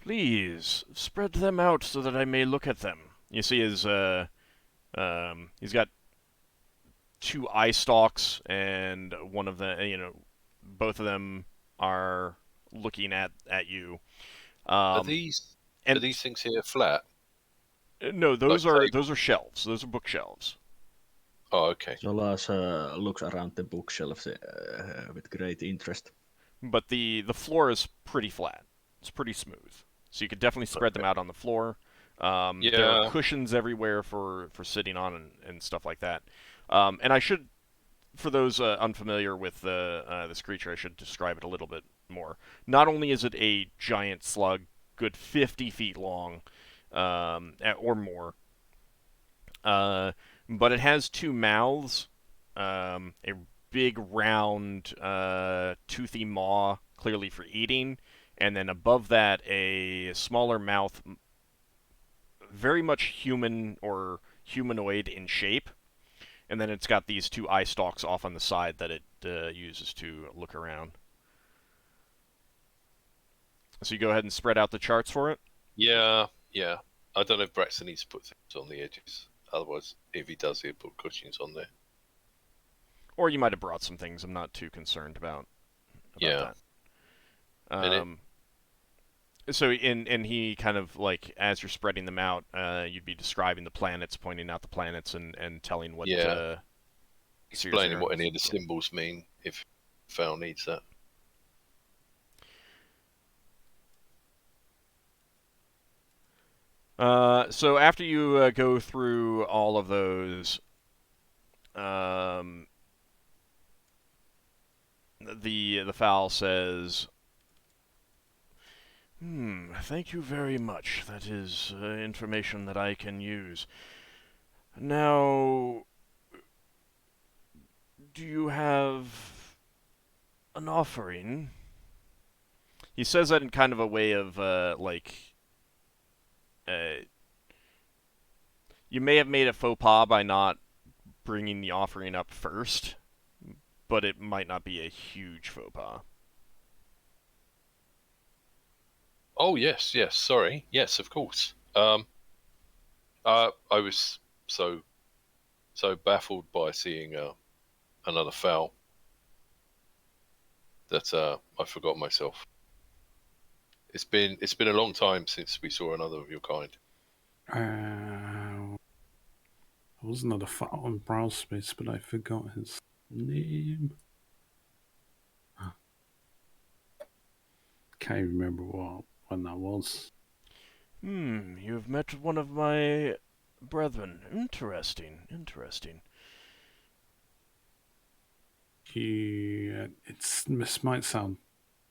Speaker 1: Please, spread them out so that I may look at them. You see his, he's got two eye stalks, and one of the, both of them are looking at you.
Speaker 3: Are these things here flat?
Speaker 1: No, those are shelves. Those are bookshelves.
Speaker 3: Oh, okay.
Speaker 6: Solas looks around the bookshelves with great interest.
Speaker 1: But the floor is pretty flat. It's pretty smooth. So you could definitely spread them out on the floor. There are cushions everywhere for sitting on and stuff like that. And I should, for those unfamiliar with this creature, I should describe it a little bit more. Not only is it a giant slug, good 50 feet long, or more, but it has two mouths, a big round toothy maw, clearly for eating, and then above that a smaller mouth, very much human or humanoid in shape, and then it's got these two eye stalks off on the side that it uses to look around. So you go ahead and spread out the charts for it?
Speaker 3: Yeah. I don't know if Braxton needs to put things on the edges. Otherwise, if he does, he'll put cushions on there.
Speaker 1: Or you might have brought some things. I'm not too concerned about that. So he kind of like, as you're spreading them out, you'd be describing the planets, pointing out the planets, and telling what.
Speaker 3: Explaining what any of the symbols mean if Fel needs that.
Speaker 1: So after you go through all of those, the fowl says, thank you very much. That is information that I can use. Now, Do you have an offering? He says that in kind of a way of, you may have made a faux pas by not bringing the offering up first, but it might not be a huge faux pas.
Speaker 3: Oh yes, yes. Sorry, yes, of course. I was so baffled by seeing another foul that I forgot myself. It's been a long time since we saw another of your kind.
Speaker 2: There was another foul in Browspace, but I forgot his name. Can't remember when that was.
Speaker 1: You've met one of my brethren. Interesting.
Speaker 2: This might sound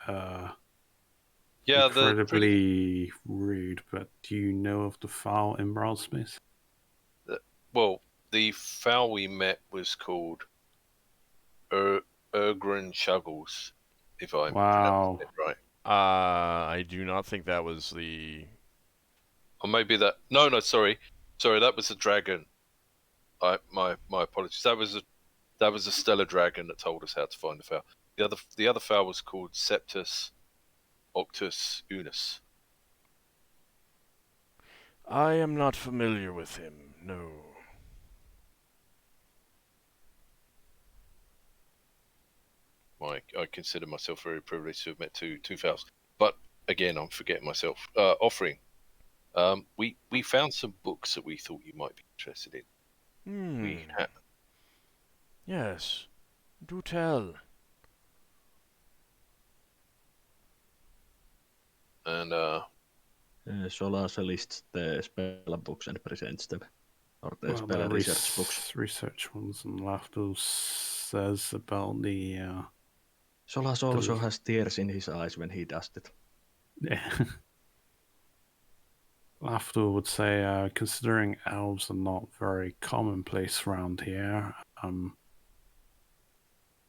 Speaker 3: Yeah,
Speaker 2: incredibly rude, but do you know of the foul in Browspace?
Speaker 3: Well, the foul we met was called Ergren Chuggles, if I'm pronouncing it right.
Speaker 1: I do not think that was the...
Speaker 3: Or maybe that... No, sorry, that was a dragon. My apologies. That was a stellar dragon that told us how to find the foul. The other foul was called Septus Octus Unus.
Speaker 1: I am not familiar with him, no.
Speaker 3: I consider myself very privileged to have met two fouls. But again, I'm forgetting myself. Offering. We found some books that we thought you might be interested in.
Speaker 1: Yes. Do tell.
Speaker 3: And
Speaker 6: Solas lists the spell books and presents them. Or the spell research books.
Speaker 2: Research ones, and Lafdul says about the...
Speaker 6: Solas also has tears in his eyes when he does it.
Speaker 2: Yeah. Lafdul would say, considering elves are not very commonplace around here,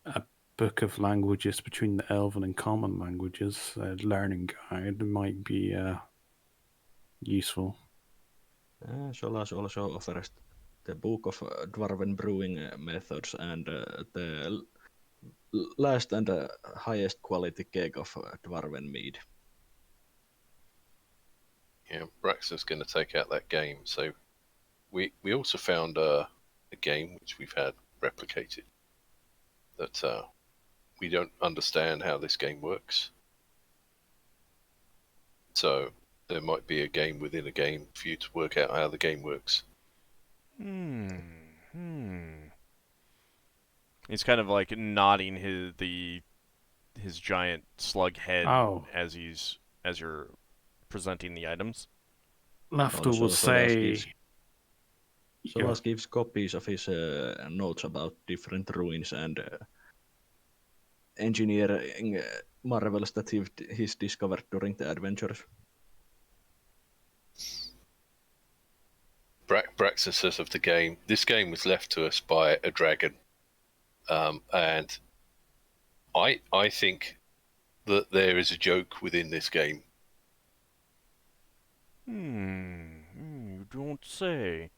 Speaker 2: a book of languages between the Elven and Common languages, a learning guide, might be useful.
Speaker 6: Solas also offers the Book of Dwarven Brewing Methods and the last and highest quality keg of Dwarven mead.
Speaker 3: Yeah, Braxon's going to take out that game. So we also found a game which we've had replicated that we don't understand how this game works. So there might be a game within a game for you to work out how the game works.
Speaker 1: He's kind of like nodding his giant slug head as you're presenting the items.
Speaker 2: Lafdul will say...
Speaker 6: Solas gives copies of his notes about different ruins and engineering marvels that he's discovered during the adventures.
Speaker 3: Braxon says of the game, this game was left to us by a dragon. And I think that there is a joke within this game.
Speaker 1: You don't say.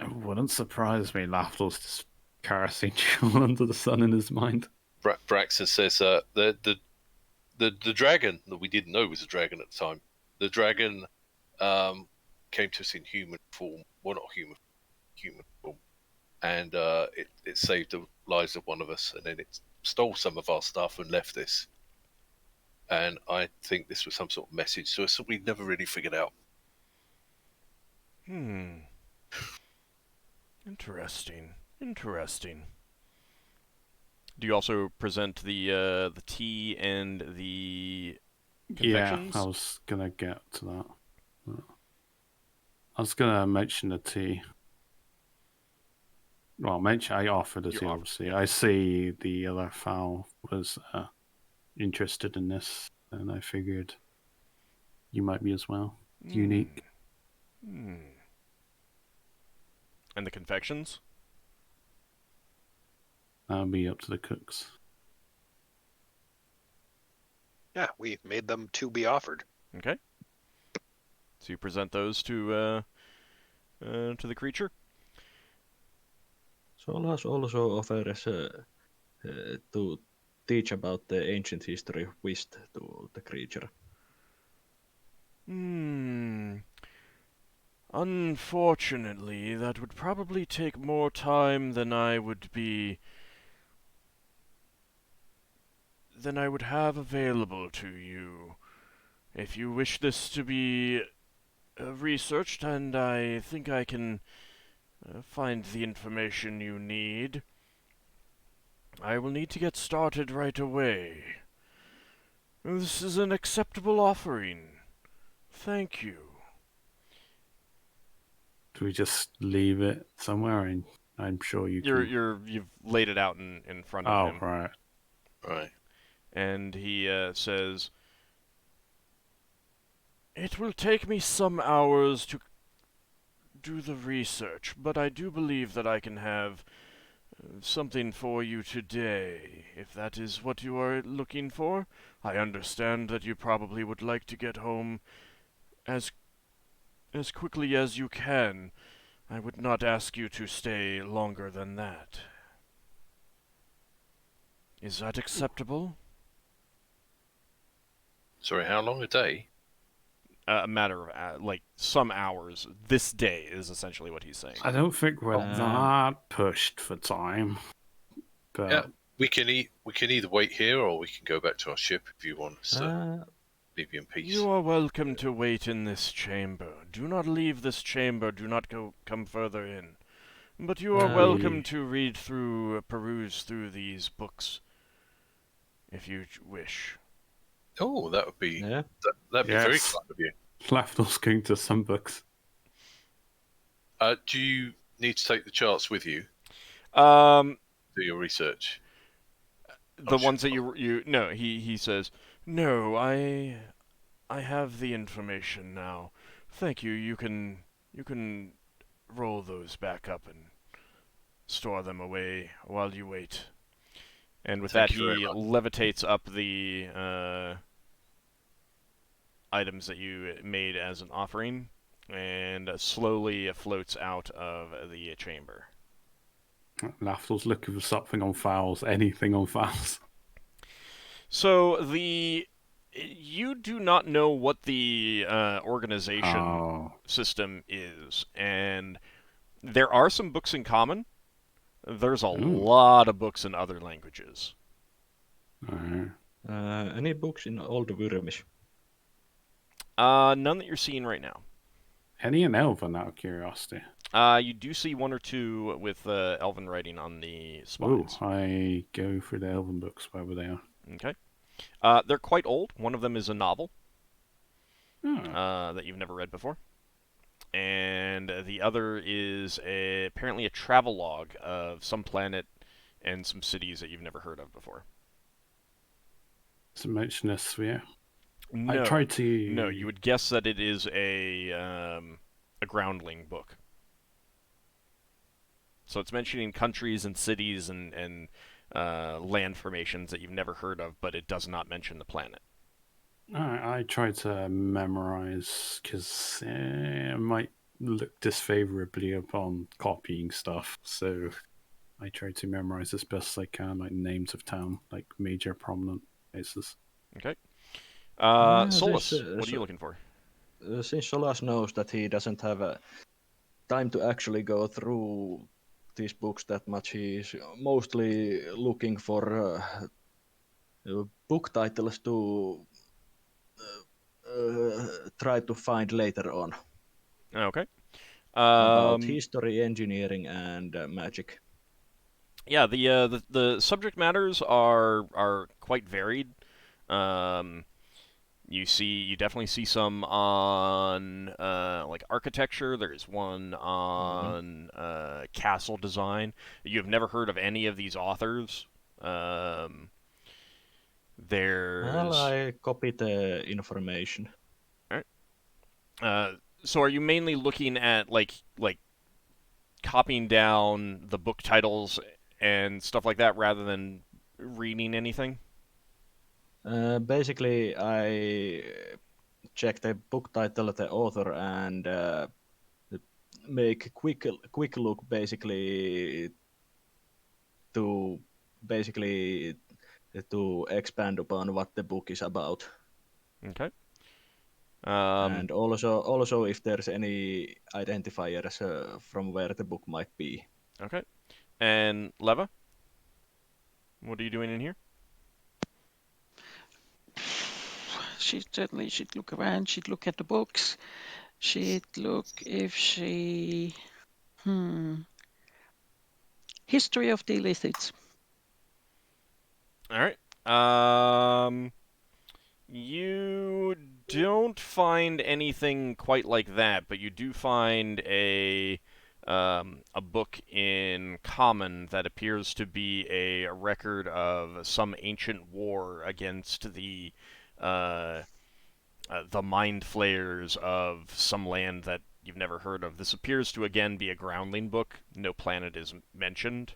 Speaker 2: It wouldn't surprise me. Lafdul's just cursing all under the sun in his mind.
Speaker 3: Braxon says the dragon that we didn't know was a dragon at the time. The dragon came to us in human form. Well, not human form. And it saved the lives of one of us, and then it stole some of our stuff and left this. And I think this was some sort of message to us that we never really figured out.
Speaker 1: Interesting. Do you also present the tea and the confections?
Speaker 2: Yeah, I was gonna get to that. I was gonna mention the tea. Well, I offered the tea, obviously. I see the other fowl was interested in this, and I figured you might be as well. Unique.
Speaker 1: And the confections?
Speaker 2: That'll be up to the cooks.
Speaker 7: Yeah, we made them to be offered.
Speaker 1: Okay. So you present those to the creature.
Speaker 6: Solas also offers to teach about the ancient history of Whist to the creature.
Speaker 1: Unfortunately, that would probably take more time than I would have available to you. If you wish this to be researched, and I think I can find the information you need, I will need to get started right away. This is an acceptable offering. Thank you.
Speaker 2: Do we just leave it somewhere? And I'm sure you can.
Speaker 1: You've laid it out in front of him.
Speaker 2: Oh, right.
Speaker 3: Right.
Speaker 1: And he says, "It will take me some hours to do the research, but I do believe that I can have something for you today, if that is what you are looking for. I understand that you probably would like to get home as quickly as you can. I would not ask you to stay longer than that. Is that acceptable?"
Speaker 3: Sorry, how long a day?
Speaker 1: A matter of, some hours. This day is essentially what he's saying.
Speaker 2: I don't think we're that pushed for time. But
Speaker 3: Yeah, we can either wait here or we can go back to our ship if you want us to leave you in peace.
Speaker 1: You are welcome to wait in this chamber. Do not leave this chamber. Do not come further in. But you are welcome to peruse through these books, if you wish.
Speaker 3: Oh, that would be
Speaker 6: Yeah.
Speaker 3: that'd be very
Speaker 2: Yes.
Speaker 3: kind of you.
Speaker 2: Lafdul's going to some books.
Speaker 3: Do you need to take the charts with you
Speaker 1: Um,
Speaker 3: to your research?
Speaker 1: the ones that no, he says, "No, I have the information now. Thank you. You can roll those back up and store them away while you wait." And with
Speaker 3: Thank
Speaker 1: that,
Speaker 3: you very
Speaker 1: he
Speaker 3: much.
Speaker 1: levitates up the items that you made as an offering, and slowly floats out of the chamber.
Speaker 2: Lafdul's looking for something on files, anything on files.
Speaker 1: So you do not know what the organization system is, and there are some books in common. There's a lot of books in other languages.
Speaker 6: Any books in AuldDragon?
Speaker 1: None that you're seeing right now.
Speaker 2: Any in Elven, out of curiosity?
Speaker 1: You do see one or two with Elven writing on the spines.
Speaker 2: I go for the Elven books, wherever they are.
Speaker 1: Okay. They're quite old. One of them is a novel that you've never read before. And the other is apparently a travelogue of some planet and some cities that you've never heard of before.
Speaker 2: Does it mention a sphere?
Speaker 1: No,
Speaker 2: I tried to...
Speaker 1: No, you would guess that it is a groundling book. So it's mentioning countries and cities and land formations that you've never heard of, but it does not mention the planet.
Speaker 2: I tried to memorize, because I might look disfavorably upon copying stuff, so I tried to memorize as best as I can, like names of town, like major prominent places.
Speaker 1: Okay. Solas, what are you looking for?
Speaker 6: Since Solas knows that he doesn't have time to actually go through these books that much, he's mostly looking for book titles to try to find later on.
Speaker 1: Okay.
Speaker 6: About history, engineering, and magic.
Speaker 1: Yeah, the subject matters are quite varied. You definitely see some on like architecture. There's one on castle design. You have never heard of any of these authors. There's.
Speaker 6: I copied the information.
Speaker 1: All right. So are you mainly looking at like copying down the book titles and stuff like that rather than reading anything?
Speaker 6: Basically, I check the book title, the author, and make quick look to basically to expand upon what the book is about.
Speaker 1: Okay.
Speaker 6: And also if there's any identifiers from where the book might be.
Speaker 1: Okay. And Leva, what are you doing in here?
Speaker 5: She'd look around, she'd look at the books, she'd look if she... History of the illicits.
Speaker 1: All right. You don't find anything quite like that, but you do find a book in common that appears to be a record of some ancient war against the mind flayers of some land that you've never heard of. This appears to again be a groundling book. No planet is mentioned.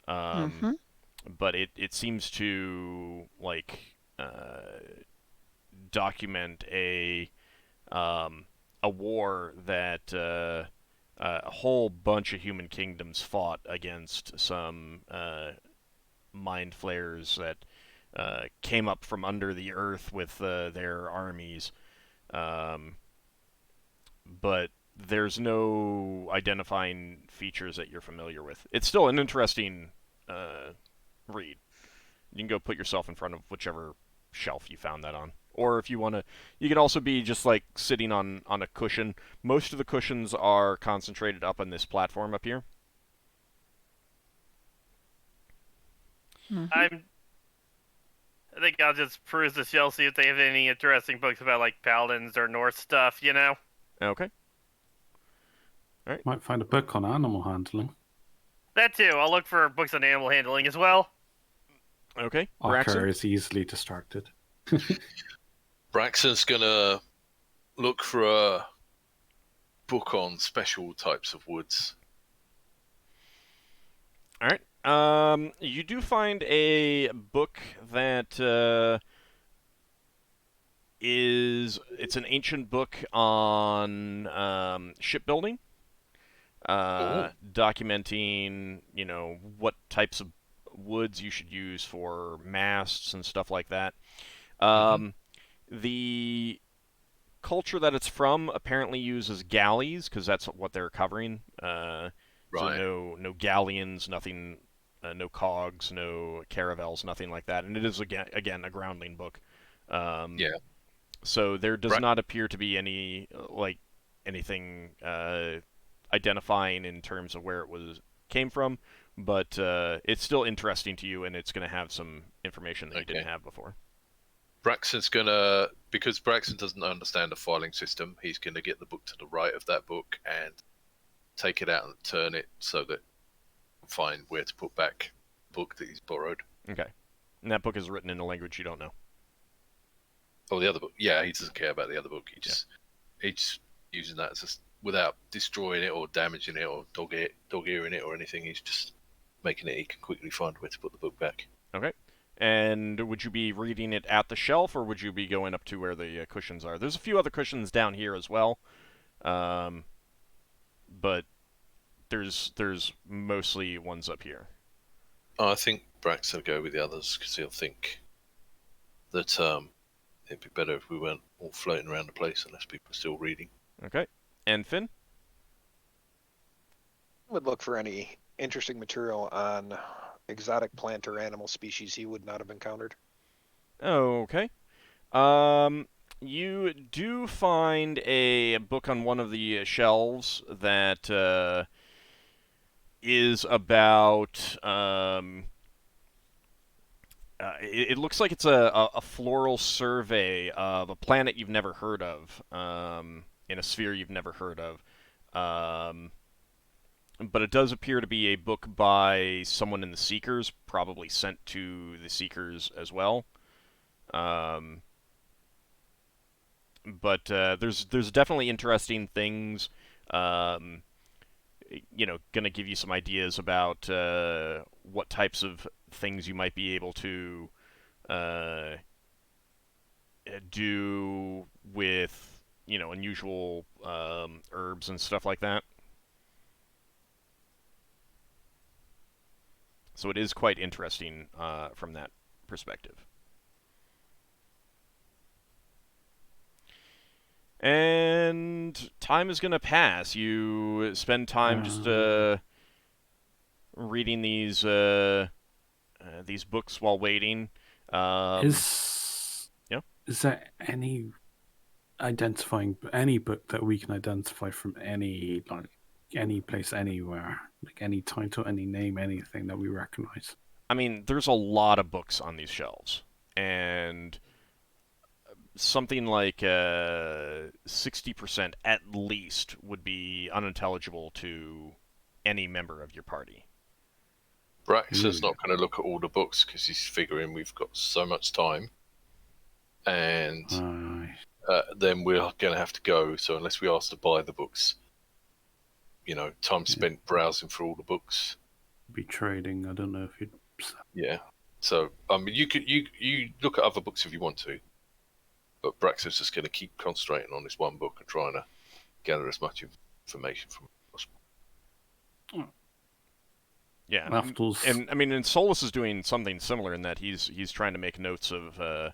Speaker 1: But it seems to document a war that a whole bunch of human kingdoms fought against some mind flayers that came up from under the earth with their armies. But there's no identifying features that you're familiar with. It's still an interesting read. You can go put yourself in front of whichever shelf you found that on. Or if you want to, you can also be just like sitting on a cushion. Most of the cushions are concentrated up on this platform up here.
Speaker 4: I think I'll just peruse the shelf, see if they have any interesting books about like paladins or Norse stuff, you know?
Speaker 1: Okay.
Speaker 2: Might find a book on animal handling.
Speaker 4: That too. I'll look for books on animal handling as well.
Speaker 1: Okay.
Speaker 2: Ockar
Speaker 1: Braxon?
Speaker 2: is easily distracted.
Speaker 3: Braxon's gonna look for a book on special types of woods.
Speaker 1: All right. You do find a book that it's an ancient book on shipbuilding, documenting, what types of woods you should use for masts and stuff like that. The culture that it's from apparently uses galleys because that's what they're covering. So no galleons, nothing, no cogs, no caravels, nothing like that. And it is again a groundling book. So there does not appear to be anything identifying in terms of where it came from, but it's still interesting to you, and it's going to have some information that you didn't have before.
Speaker 3: Braxon's gonna, because Braxon doesn't understand the filing system, he's gonna get the book to the right of that book and take it out and turn it so that find where to put back the book that he's borrowed.
Speaker 1: Okay. And that book is written in a language you don't know.
Speaker 3: Oh, the other book. Yeah, he doesn't care about the other book. He's using that as without destroying it or damaging it or dog-earing it or anything. He's just making it he can quickly find where to put the book back.
Speaker 1: Okay. And would you be reading it at the shelf, or would you be going up to where the cushions are? There's a few other cushions down here as well, but there's mostly ones up here.
Speaker 3: I think Braxton will go with the others because he'll think that it'd be better if we weren't all floating around the place unless people are still reading.
Speaker 1: Okay. And Finn?
Speaker 7: I would look for any interesting material on exotic plant or animal species he would not have encountered.
Speaker 1: Okay. You do find a book on one of the shelves that is about. It looks like it's a floral survey of a planet you've never heard of, in a sphere you've never heard of. But it does appear to be a book by someone in the Seekers, probably sent to the Seekers as well. But there's definitely interesting things. going to give you some ideas about what types of things you might be able to do with, unusual herbs and stuff like that. So it is quite interesting from that perspective. And time is going to pass. You spend time just reading these books while waiting.
Speaker 2: Is there any book that we can identify from any place, anywhere, like any title, any name, anything that we recognize?
Speaker 1: I mean, there's a lot of books on these shelves, and something like 60% at least would be unintelligible to any member of your party.
Speaker 3: Braxon's not going to look at all the books because he's figuring we've got so much time, and then we're going to have to go. So unless we ask to buy the books, time spent browsing through all the books.
Speaker 2: Be trading. I don't know if you'd.
Speaker 3: Yeah. So you look at other books if you want to, but Braxon's just going to keep concentrating on this one book and trying to gather as much information from it as possible.
Speaker 1: Yeah, and I mean, and Solas is doing something similar in that he's trying to make notes of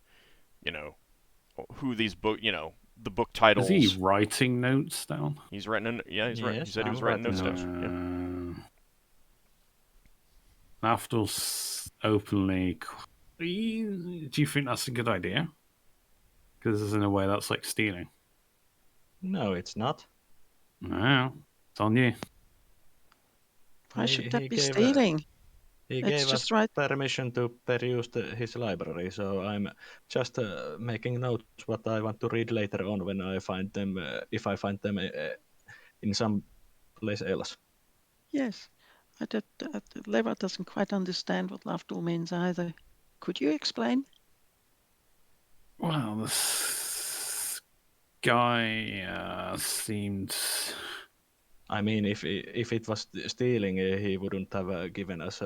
Speaker 1: who these book the book titles.
Speaker 2: Is he writing notes down?
Speaker 1: He's writing. He said he was writing notes down. Yeah.
Speaker 2: Lafdul's openly. Do you think that's a good idea? Because in a way, that's like stealing.
Speaker 6: No, it's not.
Speaker 2: No, it's on you.
Speaker 5: Why should that be stealing?
Speaker 6: He gave us permission to peruse his library, so I'm just making notes what I want to read later on when I find them, if I find them in some place else.
Speaker 5: Yes, Leva doesn't quite understand what Lafdul means either. Could you explain?
Speaker 2: Well, this guy seemed.
Speaker 6: I mean, if it was stealing, he wouldn't have given us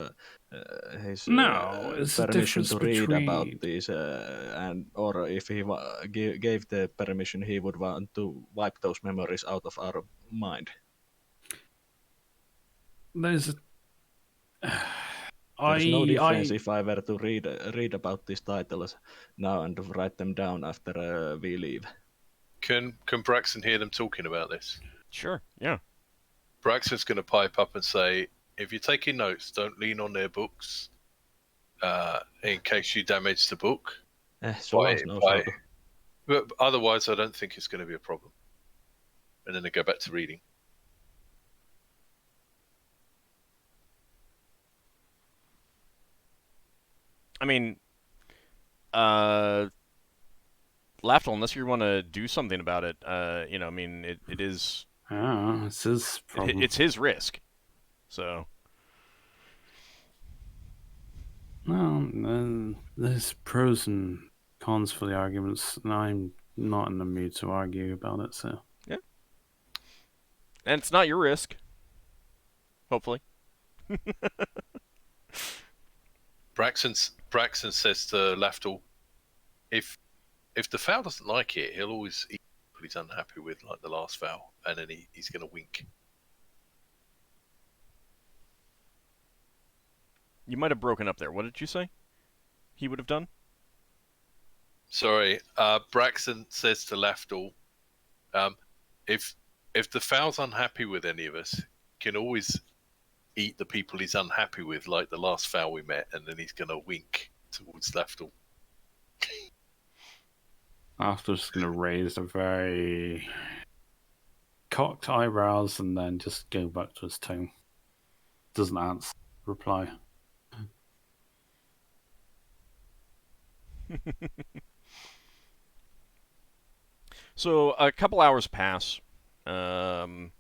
Speaker 6: his permission to read about this, or if he gave the permission, he would want to wipe those memories out of our mind.
Speaker 2: There's
Speaker 6: no difference if I were to read about these titles now and write them down after we leave.
Speaker 3: Can Braxon hear them talking about this?
Speaker 1: Sure, yeah.
Speaker 3: Braxon's going to pipe up and say, if you're taking notes, don't lean on their books in case you damage the book. But otherwise, I don't think it's going to be a problem. And then they go back to reading.
Speaker 1: I mean, Lafdul, unless you want to do something about it, I mean, it is...
Speaker 2: it's his problem.
Speaker 1: It's his risk, so...
Speaker 2: No, there's pros and cons for the arguments, and I'm not in the mood to argue about it, so...
Speaker 1: Yeah. And it's not your risk. Hopefully.
Speaker 3: Braxon says to Lafdul, if the fowl doesn't like it, he'll always eat what he's unhappy with, like the last fowl, and then he's going to wink.
Speaker 1: You might have broken up there. What did you say he would have done?
Speaker 3: Sorry, Braxon says to Lafdul, if the fowl's unhappy with any of us, can always eat the people he's unhappy with, like the last fowl we met, and then he's going to wink towards Lafdul.
Speaker 2: Lafdul's going to raise a very cocked eyebrows and then just go back to his tone. Doesn't answer. Reply.
Speaker 1: So a couple hours pass. Do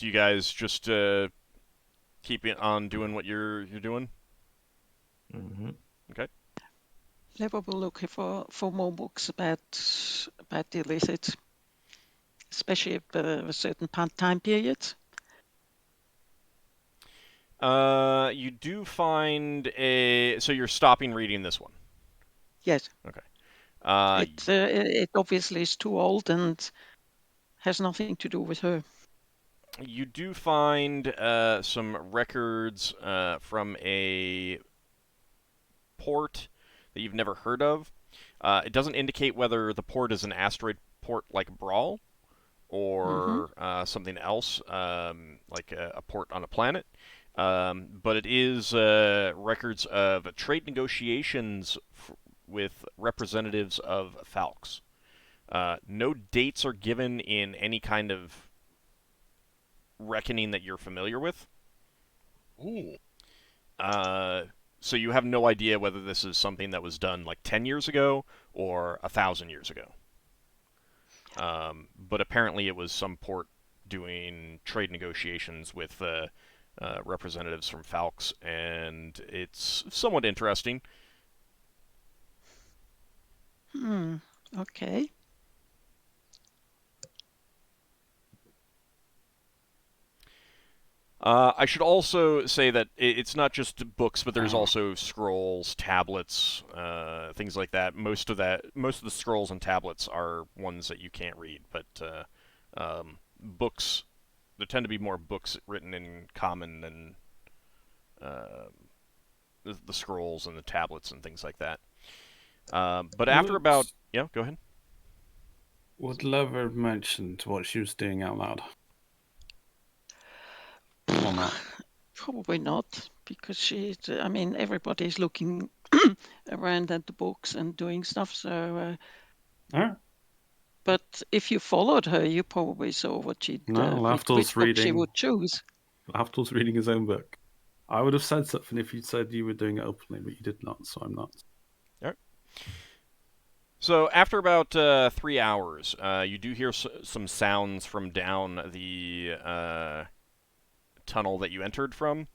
Speaker 1: you guys just keep on doing what you're doing?
Speaker 6: Mm-hmm.
Speaker 1: Okay.
Speaker 5: Lever will look for more books about the illicit. especially a certain time period?
Speaker 1: You do find a... So you're stopping reading this one.
Speaker 5: Yes.
Speaker 1: Okay.
Speaker 5: It obviously is too old and has nothing to do with her.
Speaker 1: You do find some records from a port that you've never heard of. It doesn't indicate whether the port is an asteroid port like Brawl or something else, like a port on a planet. But it is records of trade negotiations with representatives of Falx. No dates are given in any kind of reckoning that you're familiar with.
Speaker 3: Ooh.
Speaker 1: So you have no idea whether this is something that was done like 10 years ago or 1,000 years ago. But apparently it was some port doing trade negotiations with representatives from Falx, and it's somewhat interesting.
Speaker 5: Okay.
Speaker 1: I should also say that it's not just books, but there's also scrolls, tablets, things like that. Most of the scrolls and tablets are ones that you can't read, but books, there tend to be more books written in common than the scrolls and the tablets and things like that. But after about... Yeah, go ahead.
Speaker 2: Would Leva have mentioned what she was doing out loud? Or not?
Speaker 5: Probably not, because I mean, everybody's looking around at the books and doing stuff, so... But if you followed her, you probably saw what she'd...
Speaker 2: Lafdul's
Speaker 5: which book she
Speaker 2: reading.
Speaker 5: would choose.
Speaker 2: Lafdul's reading his own book. I would have said something if you'd said you were doing it openly, but you did not, so I'm not.
Speaker 1: All right. So after about 3 hours, you do hear some sounds from down the tunnel that you entered from.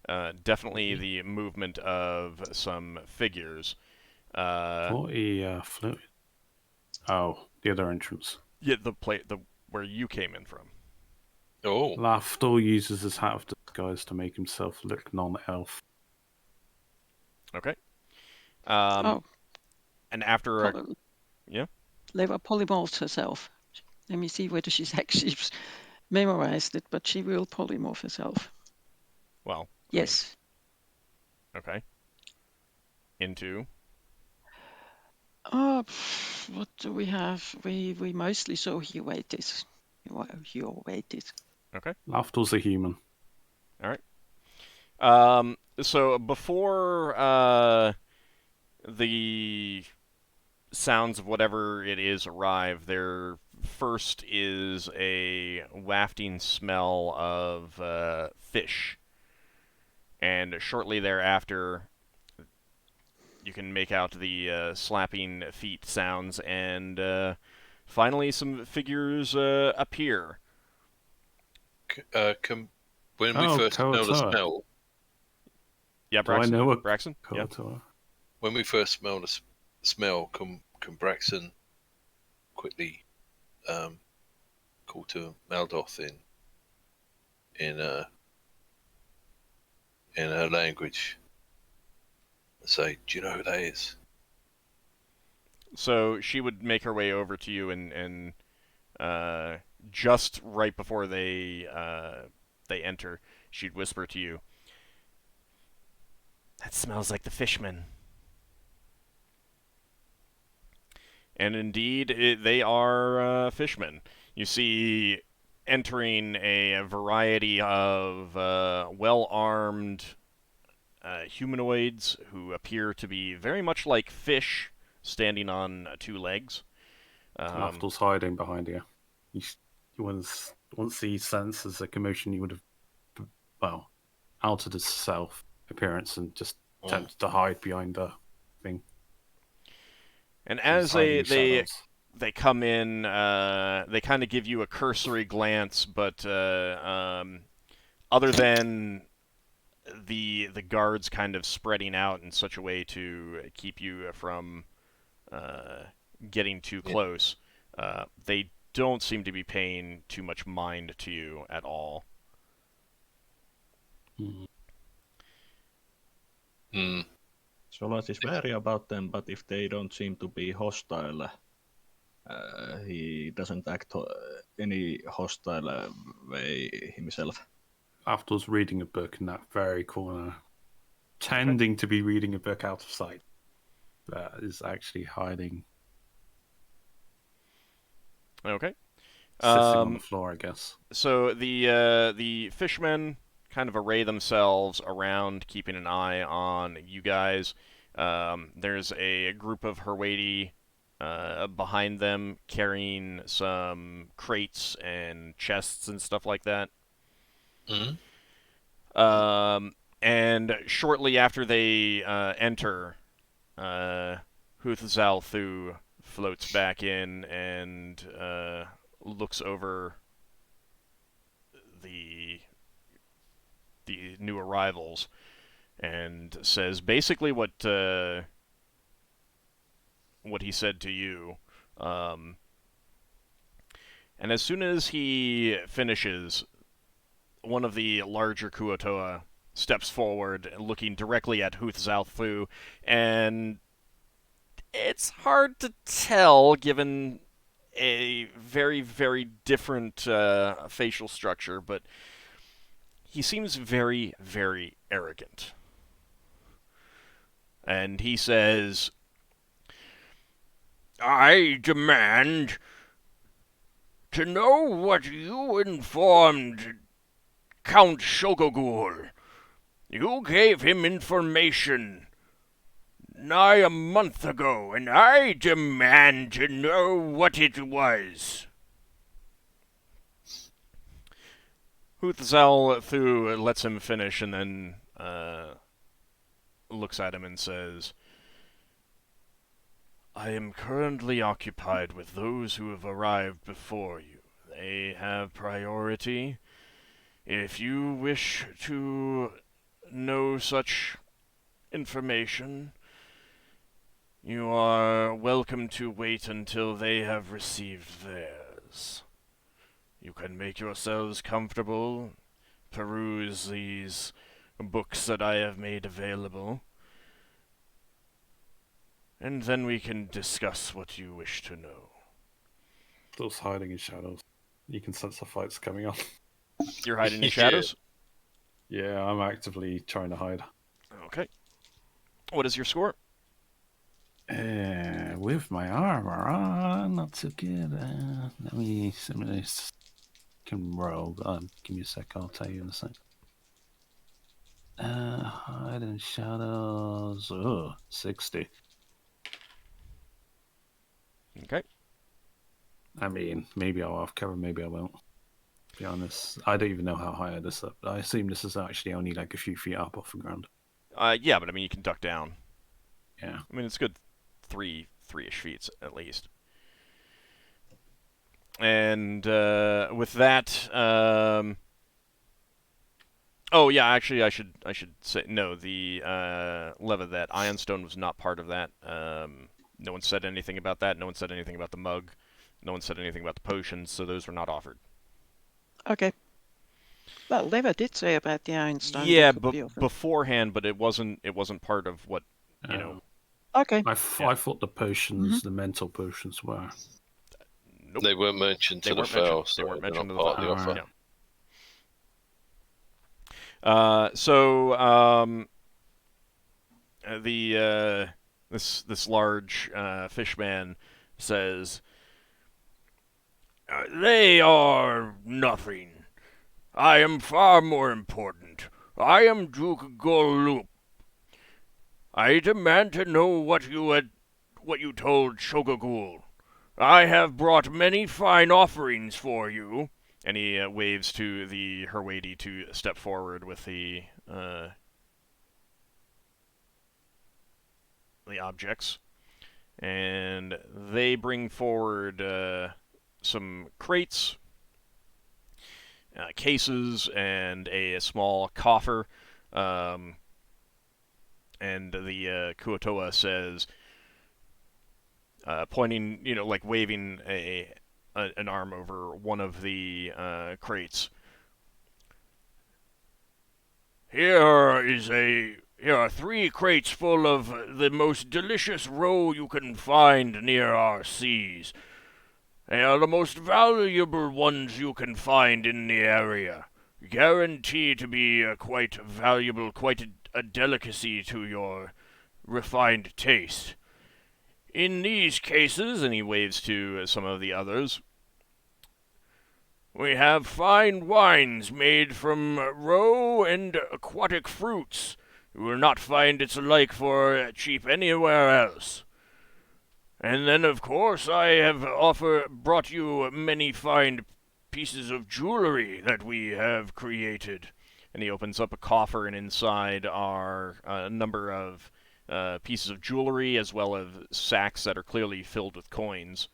Speaker 1: Definitely the movement of some figures.
Speaker 2: 40 fluid. Oh, the other entrance.
Speaker 1: Yeah, the where you came in from.
Speaker 3: Oh.
Speaker 2: Lafdul uses his hat of disguise to make himself look non-elf.
Speaker 1: Okay.
Speaker 5: Oh.
Speaker 1: And after yeah?
Speaker 5: Leva polymorphs herself. Let me see whether she's actually memorized it, but she will polymorph herself.
Speaker 1: Well.
Speaker 5: Yes.
Speaker 1: Okay. Into?
Speaker 5: What do we have? We mostly saw Huatis. Huatis.
Speaker 1: Okay.
Speaker 2: Lafdul's a human.
Speaker 1: All right. So before the sounds of whatever it is arrive, there first is a wafting smell of fish. And shortly thereafter, you can make out the slapping feet sounds, and finally some figures appear.
Speaker 3: When we first smell the smell...
Speaker 1: Yeah, Braxon?
Speaker 2: Do I know what
Speaker 1: Braxon? Yeah.
Speaker 3: When we first smell the smell, can Braxon quickly call to Maldoth in her language and say, "Do you know who that is?"
Speaker 1: So she would make her way over to you, and just right before they enter, she'd whisper to you, "That smells like the fishman." And indeed, they are fishmen. You see entering a variety of well-armed humanoids who appear to be very much like fish standing on 2 legs.
Speaker 2: Lafdul's hiding behind you. Once he senses a commotion, he would have, altered his self-appearance and just attempted to hide behind the thing.
Speaker 1: And as they come in, they kind of give you a cursory glance, but other than the guards kind of spreading out in such a way to keep you from getting too close, they don't seem to be paying too much mind to you at all.
Speaker 6: Solas is wary about them, but if they don't seem to be hostile, he doesn't act any hostile way himself.
Speaker 2: Lafdul's reading a book in that very corner, tending to be reading a book out of sight. That is actually hiding,
Speaker 1: Okay.
Speaker 2: sitting on the floor, I guess.
Speaker 1: So the fishmen kind of array themselves around, keeping an eye on you guys. There's a group of Herwadi behind them, carrying some crates and chests and stuff like that. And shortly after they enter, Huthzalthu floats back in and looks over the new arrivals and says basically what he said to you. And as soon as he finishes, one of the larger Kuotoa steps forward, looking directly at Huthzalthu, and it's hard to tell given a very, very different facial structure, but he seems very, very arrogant. And he says, "I demand to know what you informed Count Shogogul. You gave him information nigh a month ago, and I demand to know what it was." Huthzalthu lets him finish and then looks at him and says, "I am currently occupied with those who have arrived before you. They have priority. If you wish to know such information, you are welcome to wait until they have received theirs. You can make yourselves comfortable, peruse these books that I have made available, and then we can discuss what you wish to know."
Speaker 2: Those hiding in shadows. You can sense the fight's coming on.
Speaker 1: You're hiding in shadows?
Speaker 2: Yeah, I'm actively trying to hide.
Speaker 1: Okay. What is your score?
Speaker 2: With my armor on, not so good. Let me can roll. Give me a sec, I'll tell you in a sec. Hide in shadows. 60.
Speaker 1: Okay.
Speaker 2: I mean, maybe I'll have cover, maybe I won't. To be honest, I don't even know how high this is up. I assume this is actually only like a few feet up off the ground.
Speaker 1: Yeah, but I mean, you can duck down.
Speaker 2: Yeah.
Speaker 1: I mean, it's good three-ish feet at least. And with that, oh yeah, actually, I should say no. The leva, that Ironstone was not part of that. No one said anything about that. No one said anything about the mug. No one said anything about the potions, so those were not offered.
Speaker 5: Okay. Well, Leva did say about the Ironstone.
Speaker 1: Yeah, beforehand, but it wasn't part of what you know.
Speaker 5: Okay.
Speaker 2: I thought the potions, the mental potions, were.
Speaker 1: Nope.
Speaker 3: They weren't mentioned to the Fel, so
Speaker 1: they weren't mentioned to the
Speaker 3: part of the
Speaker 1: Fel.
Speaker 3: offer.
Speaker 1: Yeah. This large fishman says, "They are nothing. I am far more important. I am Duke Gollup. I demand to know what you told Shogogul. I have brought many fine offerings for you." And he waves to the Herwadi to step forward with the objects. And they bring forward some crates, cases, and a small coffer. And the Kuotoa says, pointing, like waving a an arm over one of the crates. Here are 3 crates full of the most delicious roe you can find near our seas. They are the most valuable ones you can find in the area. Guaranteed to be quite valuable, quite a delicacy to your refined taste. In these cases, and he waves to some of the others, we have fine wines made from roe and aquatic fruits. You will not find its like for cheap anywhere else. And then, of course, I have brought you many fine pieces of jewelry that we have created. And he opens up a coffer, and inside are a number of pieces of jewelry, as well as sacks that are clearly filled with coins.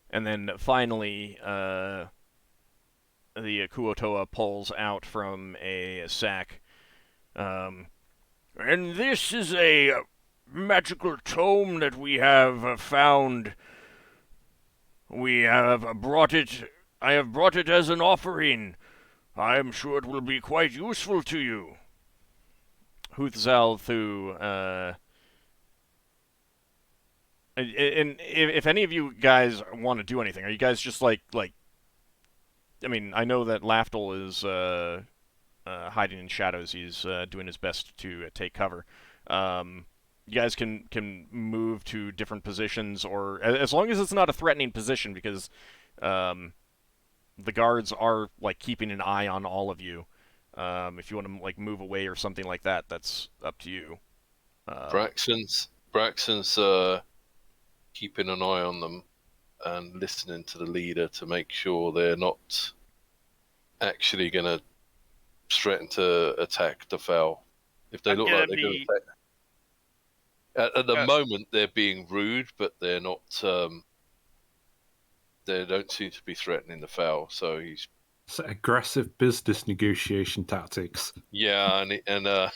Speaker 1: And then finally, the Kuotoa pulls out from a sack. And this is a magical tome that we have found. I have brought it as an offering. I am sure it will be quite useful to you. Huthzal Thu, and if any of you guys want to do anything, are you guys just like? I mean, I know that Lafdul is hiding in shadows. He's doing his best to take cover. You guys can move to different positions, or as long as it's not a threatening position, because the guards are like keeping an eye on all of you. If you want to like move away or something like that, that's up to you.
Speaker 3: Braxon's keeping an eye on them and listening to the leader to make sure they're not actually going to threaten to attack the fowl. If they look like they're going to attack. At the moment, they're being rude, but they're not. They don't seem to be threatening the fowl. So he's
Speaker 2: aggressive business negotiation tactics.
Speaker 3: Yeah, and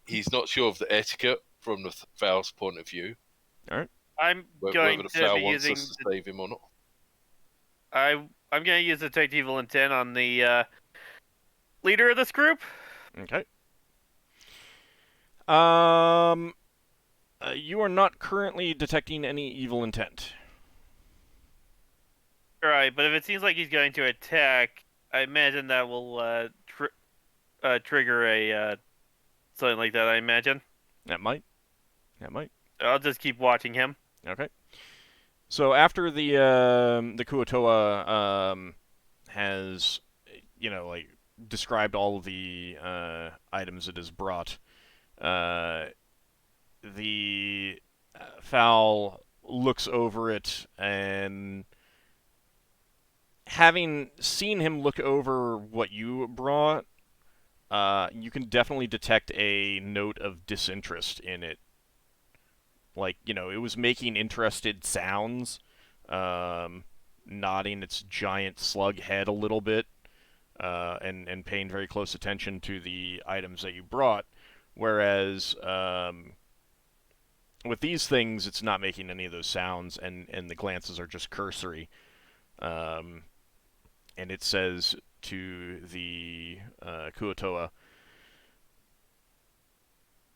Speaker 3: he's not sure of the etiquette from the fowl's point of view.
Speaker 1: All right.
Speaker 4: I'm
Speaker 3: Whether
Speaker 4: going
Speaker 3: the
Speaker 4: to
Speaker 3: fowl
Speaker 4: be
Speaker 3: wants
Speaker 4: using.
Speaker 3: us to save him or not.
Speaker 4: I'm going to use detect evil intent on the leader of this group.
Speaker 1: Okay. You are not currently detecting any evil intent.
Speaker 4: Right, but if it seems like he's going to attack, I imagine that will trigger a something like that. I imagine
Speaker 1: That might.
Speaker 4: I'll just keep watching him.
Speaker 1: Okay. So after the Kuotoa has, like described all of the items it has brought, the fowl looks over it, and having seen him look over what you brought, you can definitely detect a note of disinterest in it. Like, it was making interested sounds, nodding its giant slug head a little bit, and paying very close attention to the items that you brought. Whereas, with these things, it's not making any of those sounds, and the glances are just cursory. And it says to the Kuotoa,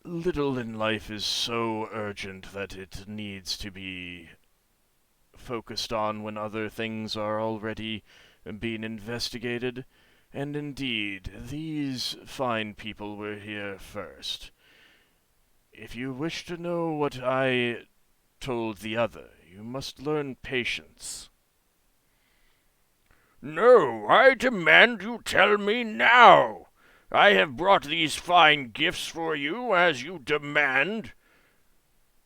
Speaker 1: "Little in life is so urgent that it needs to be focused on when other things are already being investigated. And indeed, these fine people were here first. If you wish to know what I told the other, you must learn patience." "No, I demand you tell me now. I have brought these fine gifts for you, as you demand,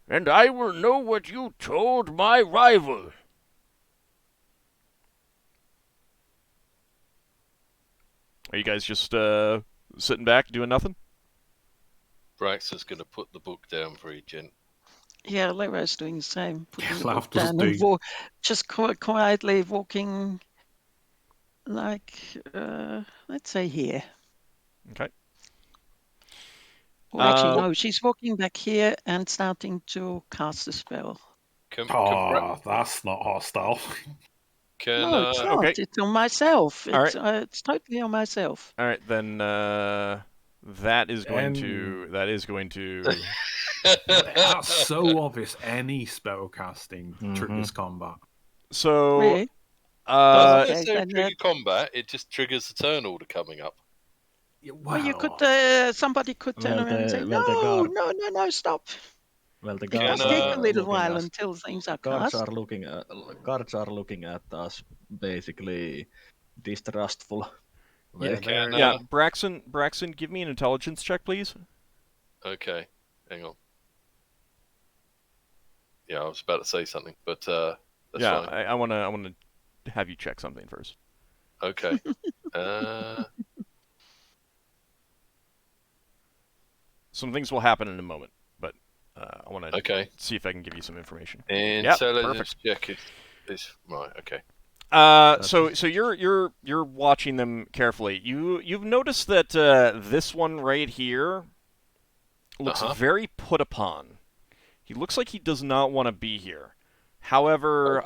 Speaker 1: and I will know what you told my rival." Are you guys just sitting back, doing nothing?
Speaker 3: Braxton's going to put the book down for you, gent.
Speaker 5: Yeah, Lara's doing the same. Putting the book
Speaker 2: Lafdul's
Speaker 5: down and just quietly walking, like, let's say here.
Speaker 1: Okay.
Speaker 5: Or actually, no, she's walking back here and starting to cast a spell.
Speaker 2: That's not hostile.
Speaker 5: No, it's not.
Speaker 1: okay.
Speaker 5: It's on myself.
Speaker 1: All
Speaker 5: It's totally on myself.
Speaker 1: All right, then that is going to
Speaker 2: That's so obvious. Any spell casting triggers combat.
Speaker 1: so
Speaker 5: Really?
Speaker 3: Doesn't
Speaker 5: Okay,
Speaker 3: necessarily
Speaker 5: then,
Speaker 3: trigger combat, it just triggers the turn order coming up.
Speaker 5: Well, you could. Somebody could turn
Speaker 6: Well,
Speaker 5: around and say,
Speaker 6: the guard-
Speaker 5: no, stop.
Speaker 6: Well, the
Speaker 5: It
Speaker 6: guards
Speaker 5: does take a
Speaker 6: are
Speaker 5: little
Speaker 6: looking
Speaker 5: while
Speaker 6: us-
Speaker 5: until things are
Speaker 6: guards
Speaker 5: cast.
Speaker 6: are looking at us basically distrustful.
Speaker 1: yeah, Braxon, give me an intelligence check, please.
Speaker 3: Okay, hang on. Yeah, I was about to say something, but that's fine.
Speaker 1: I wanna have you check something first.
Speaker 3: Okay.
Speaker 1: Some things will happen in a moment, but I want to
Speaker 3: Okay.
Speaker 1: see if I can give you some information.
Speaker 3: Intelligence check is right. Okay.
Speaker 1: So you're watching them carefully. You've noticed that this one right here looks very put upon. He looks like he does not want to be here. However,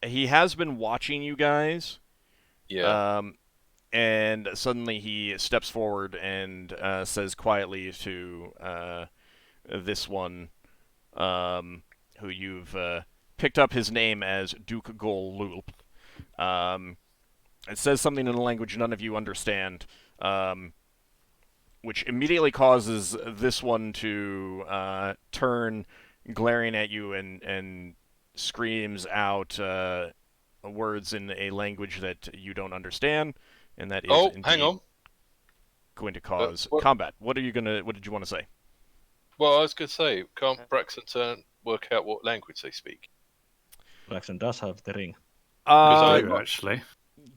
Speaker 1: he has been watching you guys.
Speaker 3: Yeah.
Speaker 1: And suddenly he steps forward and says quietly to this one, who you've picked up his name as Duke Gol Lulp. It says something in a language none of you understand, which immediately causes this one to turn, glaring at you, and screams out words in a language that you don't understand. And that is
Speaker 3: hang on.
Speaker 1: going to cause combat. What did you want to say?
Speaker 3: Well, I was going to say, can't Braxon work out what language they speak?
Speaker 6: Braxon does have the ring.
Speaker 2: Actually.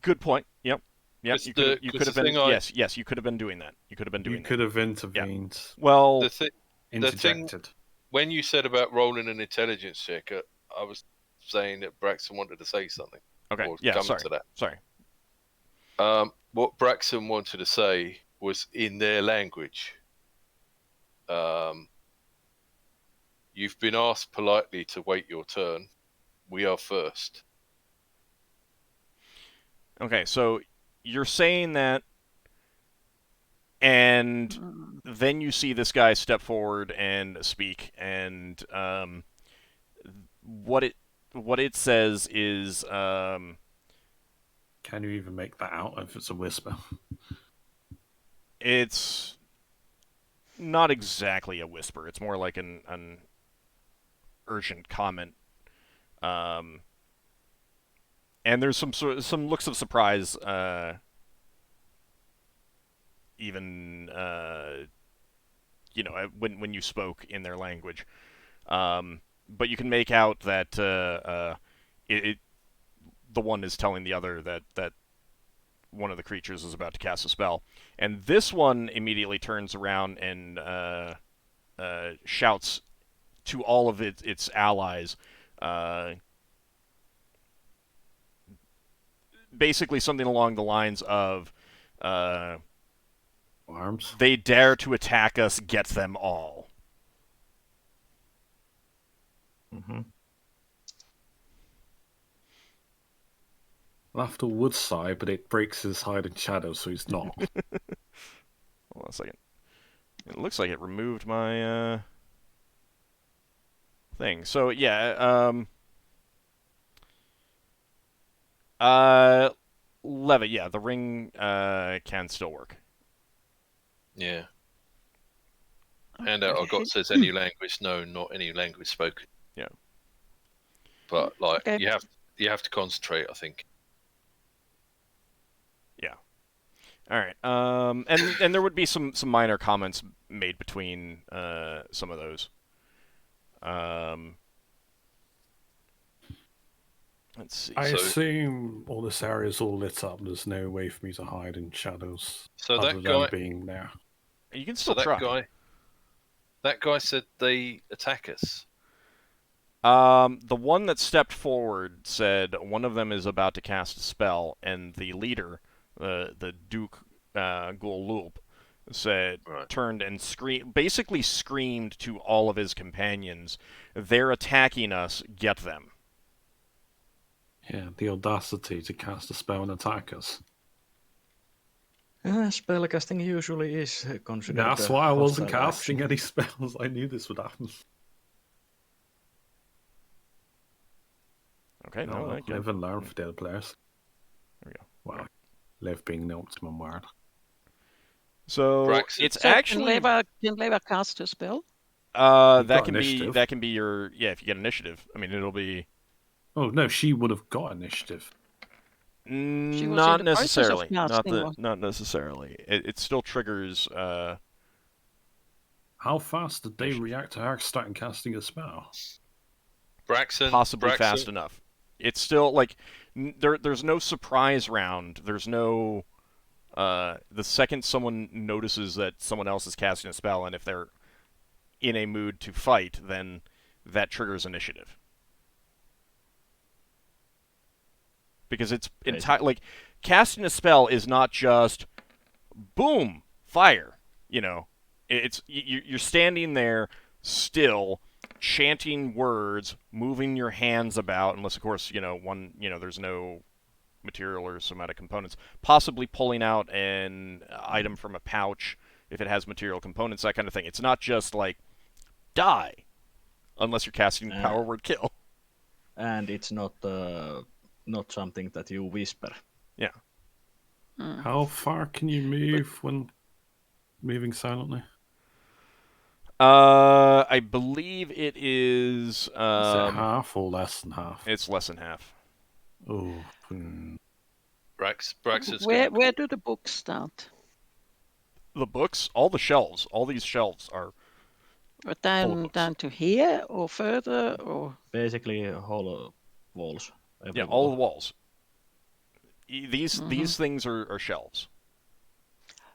Speaker 1: Good point. Yep. You could have been. Yes, you could have been doing that. You could have
Speaker 2: intervened.
Speaker 1: Yeah. Well,
Speaker 2: interjected.
Speaker 3: When you said about rolling an intelligence check, I was saying that Braxon wanted to say something.
Speaker 1: Okay.
Speaker 3: Or
Speaker 1: Yeah.
Speaker 3: come
Speaker 1: Sorry.
Speaker 3: to that.
Speaker 1: Sorry.
Speaker 3: What Braxon wanted to say was in their language. You've been asked politely to wait your turn. We are first.
Speaker 1: Okay, so you're saying that, and then you see this guy step forward and speak, and what it says is.
Speaker 2: Can you even make that out if it's a whisper?
Speaker 1: It's not exactly a whisper. It's more like an urgent comment. And there's some looks of surprise, even when you spoke in their language. But you can make out that the one is telling the other that one of the creatures is about to cast a spell. And this one immediately turns around and shouts to all of its allies, basically something along the lines of,
Speaker 2: Arms.
Speaker 1: They dare to attack us, get them all.
Speaker 6: Mm-hmm.
Speaker 2: Lafdul would sigh, but it breaks his hide and shadow, so he's not.
Speaker 1: Hold on a second. It looks like it removed my thing. So yeah, Leva, yeah, the ring can still work.
Speaker 3: Yeah. And I got says any language known, not any language spoken.
Speaker 1: Yeah.
Speaker 3: But you have to concentrate, I think.
Speaker 1: Yeah. All right. And there would be some minor comments made between some of those. Let's see.
Speaker 2: I assume all this area is all lit up. There's no way for me to hide in shadows.
Speaker 3: So
Speaker 2: other
Speaker 3: that
Speaker 2: than
Speaker 3: guy
Speaker 2: being there.
Speaker 1: You can still try.
Speaker 3: That guy said they attack us.
Speaker 1: The one that stepped forward said one of them is about to cast a spell, and the leader, the Duke Gul
Speaker 3: Right.
Speaker 1: turned and basically screamed to all of his companions, "They're attacking us, get them."
Speaker 2: Yeah, the audacity to cast a spell and attack us.
Speaker 6: Spellcasting usually is considered
Speaker 2: That's
Speaker 6: a
Speaker 2: why I wasn't
Speaker 6: hostile
Speaker 2: casting
Speaker 6: action.
Speaker 2: any spells. I knew this would happen.
Speaker 1: Okay, no,
Speaker 2: No,
Speaker 1: that
Speaker 2: live
Speaker 1: good.
Speaker 2: and learn for the other players.
Speaker 1: There we go.
Speaker 2: Well, live being the optimum word.
Speaker 1: So
Speaker 3: Braxon.
Speaker 1: it's
Speaker 5: So
Speaker 1: actually
Speaker 5: can Leva cast a spell?
Speaker 2: You've
Speaker 1: that
Speaker 2: got
Speaker 1: can be
Speaker 2: initiative.
Speaker 1: that can be your if you get initiative. I mean, it'll be
Speaker 2: Oh no, she would have got initiative.
Speaker 5: She was in
Speaker 1: not
Speaker 5: the process of
Speaker 1: necessarily.
Speaker 5: casting.
Speaker 1: Not necessarily. It still triggers.
Speaker 2: How fast did they
Speaker 1: Initiative.
Speaker 2: react to her starting casting a spell?
Speaker 3: Braxon.
Speaker 1: Possibly
Speaker 3: Braxon.
Speaker 1: fast enough. It's still like there's no surprise round. There's no the second someone notices that someone else is casting a spell, and if they're in a mood to fight, then that triggers initiative. Because it's like casting a spell is not just boom, fire. It's you're standing there still, chanting words, moving your hands about, unless of course there's no material or somatic components. Possibly pulling out an item from a pouch if it has material components, that kind of thing. It's not just like die, unless you're casting power word kill.
Speaker 6: And it's not something that you whisper.
Speaker 1: Yeah.
Speaker 2: How far can you move when moving silently?
Speaker 1: I believe it is.
Speaker 2: Is it half or less than half?
Speaker 1: It's less than half.
Speaker 2: Oh.
Speaker 3: Braxon's
Speaker 5: Where do the books start?
Speaker 1: The books, all the shelves, all these shelves are
Speaker 5: Or
Speaker 1: full of
Speaker 5: down to here or further or
Speaker 6: Basically, hollow walls.
Speaker 1: Yeah, all the walls. These things are shelves.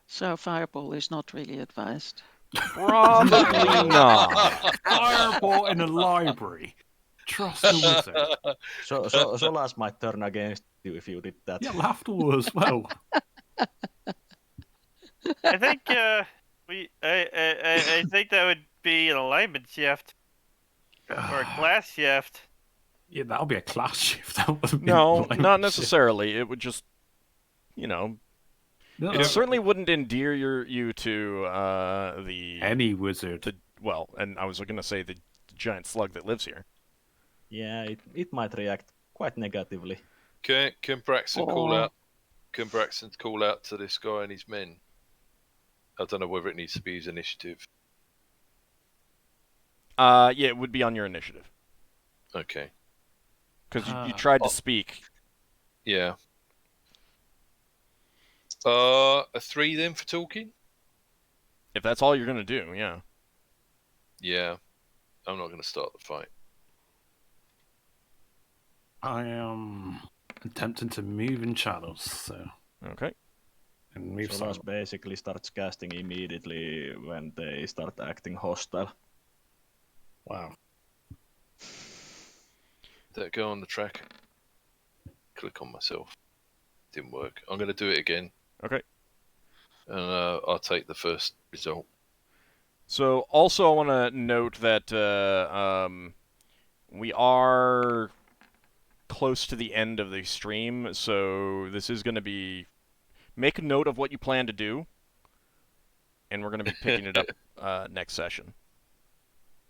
Speaker 5: so fireball is not really advised.
Speaker 1: Probably not.
Speaker 2: Fireball in a library. Trust the wizard.
Speaker 6: So Solas might turn against you if you did that.
Speaker 2: Yeah, Lafdul as well.
Speaker 4: I think I think that would be an alignment shift or a class shift.
Speaker 2: Yeah, that'll be a class shift. That wouldn't be
Speaker 1: No,
Speaker 2: an
Speaker 1: not
Speaker 2: alignment
Speaker 1: necessarily. It would just,
Speaker 2: shift. No,
Speaker 1: it certainly wouldn't endear you to the
Speaker 2: any wizard.
Speaker 1: and I was going to say the giant slug that lives here.
Speaker 6: Yeah, it might react quite negatively.
Speaker 3: Can Braxon call out? Can Braxon call out to this guy and his men? I don't know whether it needs to be his initiative.
Speaker 1: Yeah, it would be on your initiative
Speaker 3: Okay.
Speaker 1: because you tried to speak.
Speaker 3: Yeah. A 3 then for talking?
Speaker 1: If that's all you're going to do, yeah.
Speaker 3: Yeah. I'm not going to start the fight.
Speaker 2: I am attempting to move in shadows, so.
Speaker 1: Okay.
Speaker 2: And move
Speaker 6: Solas
Speaker 2: silently.
Speaker 6: basically starts casting immediately when they start acting hostile.
Speaker 2: Wow.
Speaker 3: Did that go on the track? Click on myself. Didn't work. I'm going to do it again.
Speaker 1: Okay.
Speaker 3: And I'll take the first result.
Speaker 1: So also I want to note that we are close to the end of the stream, so this is going to be... Make a note of what you plan to do, and we're going to be picking it up next session.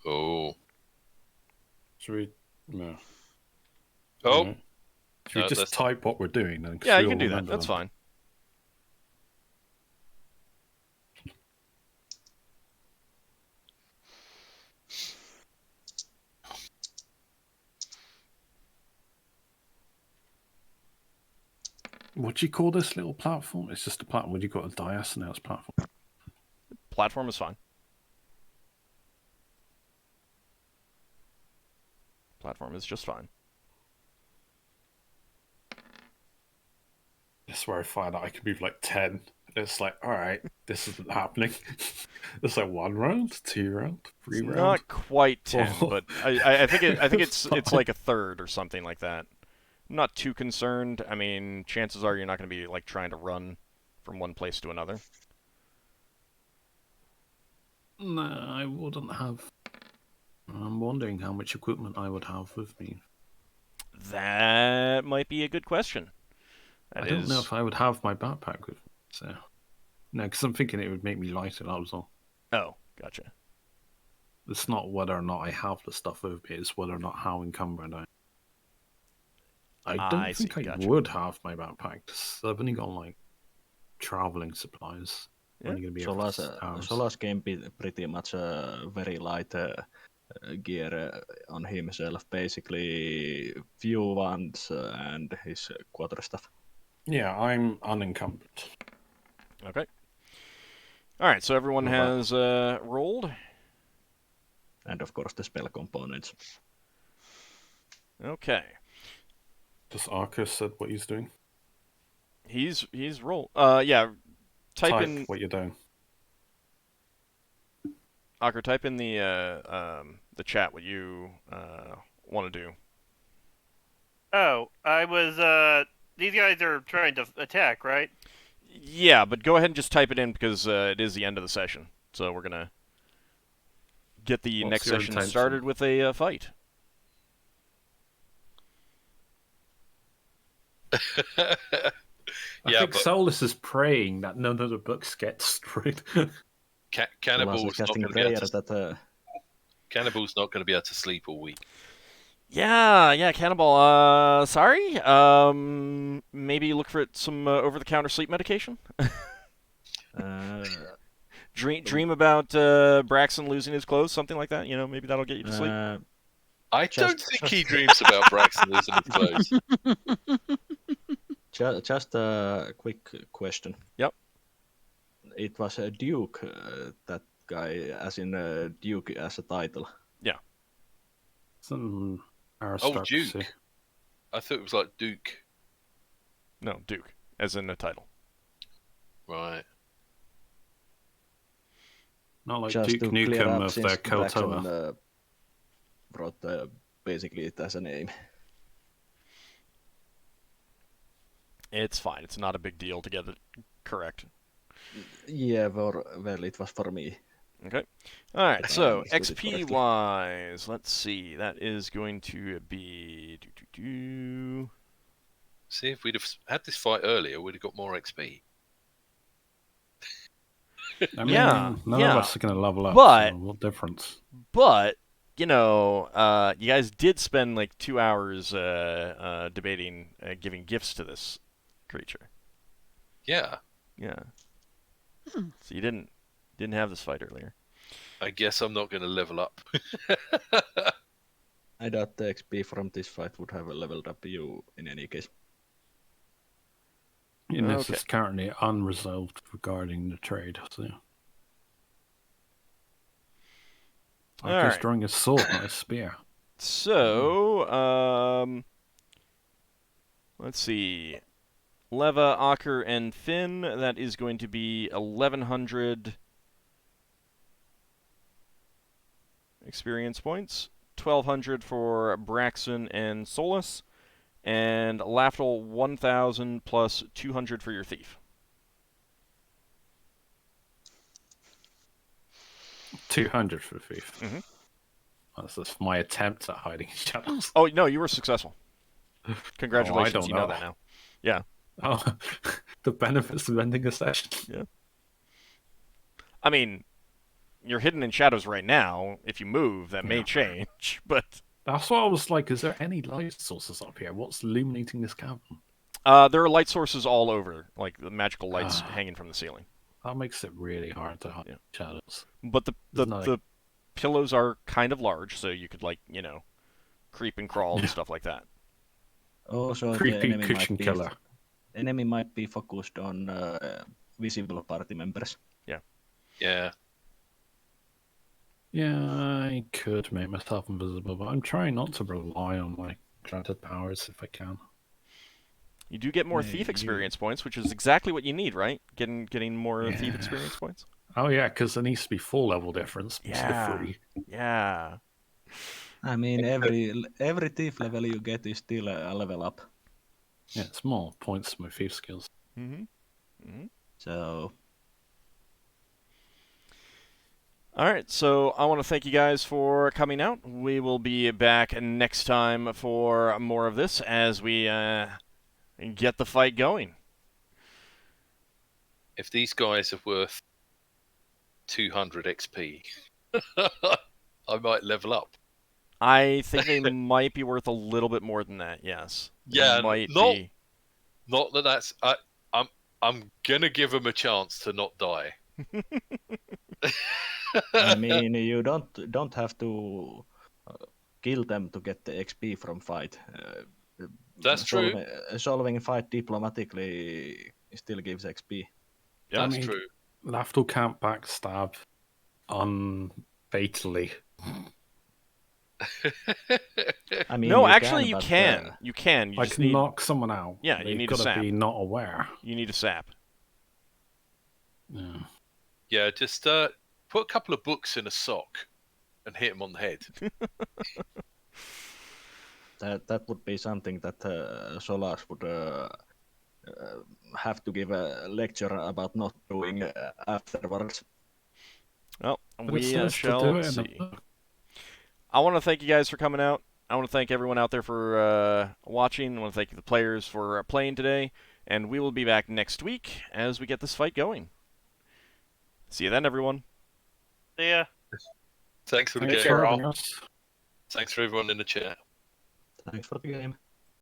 Speaker 3: Oh.
Speaker 2: Should we? No.
Speaker 3: Oh.
Speaker 2: No. Should we just type what we're doing? Then, 'cause
Speaker 1: Yeah,
Speaker 2: we
Speaker 1: you
Speaker 2: all
Speaker 1: can do that.
Speaker 2: remember
Speaker 1: That's
Speaker 2: them.
Speaker 1: fine.
Speaker 2: What do you call this little platform? It's just a platform. Would you call it a dais? Now it's platform.
Speaker 1: Platform is fine. Platform is just fine.
Speaker 2: This is where I find out I can move like 10. It's like, all right, this isn't happening. It's like 1 round, 2 round, 3 round.
Speaker 1: Not quite 10,
Speaker 2: Oh.
Speaker 1: but I think it's like a third or something like that. I'm not too concerned. I mean, chances are you're not going to be like trying to run from one place to another.
Speaker 2: No, I wouldn't have. I'm wondering how much equipment I would have with me.
Speaker 1: That might be a good question.
Speaker 2: I don't know if I would have my backpack with me. So, no, because I'm thinking it would make me lighter. That was all.
Speaker 1: Oh, gotcha.
Speaker 2: It's not whether or not I have the stuff with me. It's whether or not how encumbered I am. I don't think I would have my backpack. 'Cause I've only got like traveling supplies.
Speaker 1: Yeah.
Speaker 2: Only gonna be
Speaker 6: Solas came pretty much very light gear on himself, basically few wands and his quarter stuff.
Speaker 2: Yeah, I'm unencumbered.
Speaker 1: Okay. All right, so everyone has rolled.
Speaker 6: And of course the spell components.
Speaker 1: Okay.
Speaker 2: Does Ockar said what he's doing?
Speaker 1: He's rolled. Yeah. Type in
Speaker 2: what you're doing.
Speaker 1: Ockar, type in the chat what you want to do.
Speaker 4: Oh, I was. These guys are trying to attack, right?
Speaker 1: Yeah, but go ahead and just type it in because it is the end of the session. So we're gonna get the next session started with a fight.
Speaker 2: I think Solas is praying that none of the books get destroyed.
Speaker 3: Cannibal's not going to be able to... Cannibal's not going to be able to sleep all week.
Speaker 1: Yeah, Cannibal. Sorry. Maybe look for some over-the-counter sleep medication. Dream about Braxon losing his clothes, something like that. You know, maybe that'll get you to sleep.
Speaker 3: I don't think he dreams about Braxon losing his clothes.
Speaker 6: Just a quick question.
Speaker 1: Yep.
Speaker 6: It was a Duke, that guy, as in Duke as a title.
Speaker 1: Yeah.
Speaker 2: Some
Speaker 3: Duke. I thought it was like Duke.
Speaker 1: No, Duke, as in a title.
Speaker 3: Right.
Speaker 2: Not like
Speaker 6: Just
Speaker 2: Duke Nukem of the Kotoa.
Speaker 6: Wrote basically it as a name.
Speaker 1: It's fine. It's not a big deal to get it correct.
Speaker 6: Yeah, well, it was for me.
Speaker 1: Okay. All right. So XP wise, let's see. That is going to be.
Speaker 3: See, if we'd have had this fight earlier, we'd have got more XP.
Speaker 2: I mean, none of us are going to level up.
Speaker 1: But
Speaker 2: so what difference?
Speaker 1: But you know, you guys did spend like 2 hours debating giving gifts to this creature.
Speaker 3: Yeah.
Speaker 1: Yeah. So you didn't have this fight earlier.
Speaker 3: I guess I'm not going to level up.
Speaker 6: I doubt the XP from this fight would have leveled up you in any case.
Speaker 2: This is currently unresolved regarding the trade. So. Ockar's drawing a sword, not a spear.
Speaker 1: So, let's see. Leva, Ockar, and Finn, that is going to be 1,100 experience points. 1,200 for Braxon and Solas. And Lafdul, 1,000 plus 200 for your thief.
Speaker 2: 200 for the thief.
Speaker 1: Mm-hmm.
Speaker 2: That's my attempt at hiding shadows.
Speaker 1: Oh, no, you were successful. Congratulations, you know that now. Yeah.
Speaker 2: Oh, the benefits of ending a session.
Speaker 1: Yeah. I mean, you're hidden in shadows right now. If you move, that may change, but...
Speaker 2: That's what I was like, is there any light sources up here? What's illuminating this cavern?
Speaker 1: There are light sources all over, like the magical lights hanging from the ceiling.
Speaker 2: That makes it really hard to hide shadows.
Speaker 1: But the pillows are kind of large, so you could, like, you know, creep and crawl and stuff like that.
Speaker 6: Also,
Speaker 2: creepy cushion killer.
Speaker 6: Enemy might be focused on visible party members.
Speaker 1: Yeah.
Speaker 3: Yeah.
Speaker 2: Yeah, I could make myself invisible, but I'm trying not to rely on my granted powers if I can.
Speaker 1: You do get more thief experience points, which is exactly what you need, right? Getting more thief experience points.
Speaker 2: Oh yeah, because there needs to be 4 level difference instead of 3.
Speaker 1: Yeah.
Speaker 6: I mean, every thief level you get is still a level up.
Speaker 2: Yeah, it's more points for my thief skills.
Speaker 1: Mm-hmm. Mm-hmm.
Speaker 6: So...
Speaker 1: All right, so I want to thank you guys for coming out. We will be back next time for more of this as we get the fight going.
Speaker 3: If these guys are worth 200 XP, I might level up.
Speaker 1: I think they might be worth a little bit more than that. Yes. They
Speaker 3: Yeah,
Speaker 1: might
Speaker 3: not
Speaker 1: be.
Speaker 3: not that that's. I'm gonna give them a chance to not die.
Speaker 6: I mean, you don't have to kill them to get the XP from fight.
Speaker 3: That's true.
Speaker 6: Solving fight diplomatically still gives XP.
Speaker 1: Yeah.
Speaker 3: That's true.
Speaker 2: Lafdul can't backstab unfatally.
Speaker 6: I mean,
Speaker 1: No,
Speaker 6: you
Speaker 1: actually,
Speaker 6: can,
Speaker 1: you
Speaker 6: but,
Speaker 1: can. You can. You
Speaker 2: Like
Speaker 1: just need.
Speaker 2: knock someone out.
Speaker 1: Yeah, you
Speaker 2: They've
Speaker 1: need a
Speaker 2: got to
Speaker 1: sap.
Speaker 2: be not aware.
Speaker 1: You need a sap.
Speaker 2: Yeah.
Speaker 3: Yeah, just put a couple of books in a sock and hit him on the head.
Speaker 6: That would be something that Solas would have to give a lecture about not doing afterwards.
Speaker 1: Well,
Speaker 2: But it
Speaker 1: we
Speaker 2: says to
Speaker 1: shall
Speaker 2: do it in the
Speaker 1: see.
Speaker 2: book.
Speaker 1: I want to thank you guys for coming out. I want to thank everyone out there for watching. I want to thank the players for playing today. And we will be back next week as we get this fight going. See you then, everyone.
Speaker 4: Yeah.
Speaker 3: Thanks for the
Speaker 2: Thanks
Speaker 3: game.
Speaker 2: for having us.
Speaker 3: Thanks for everyone in the chat.
Speaker 6: Thanks for the game.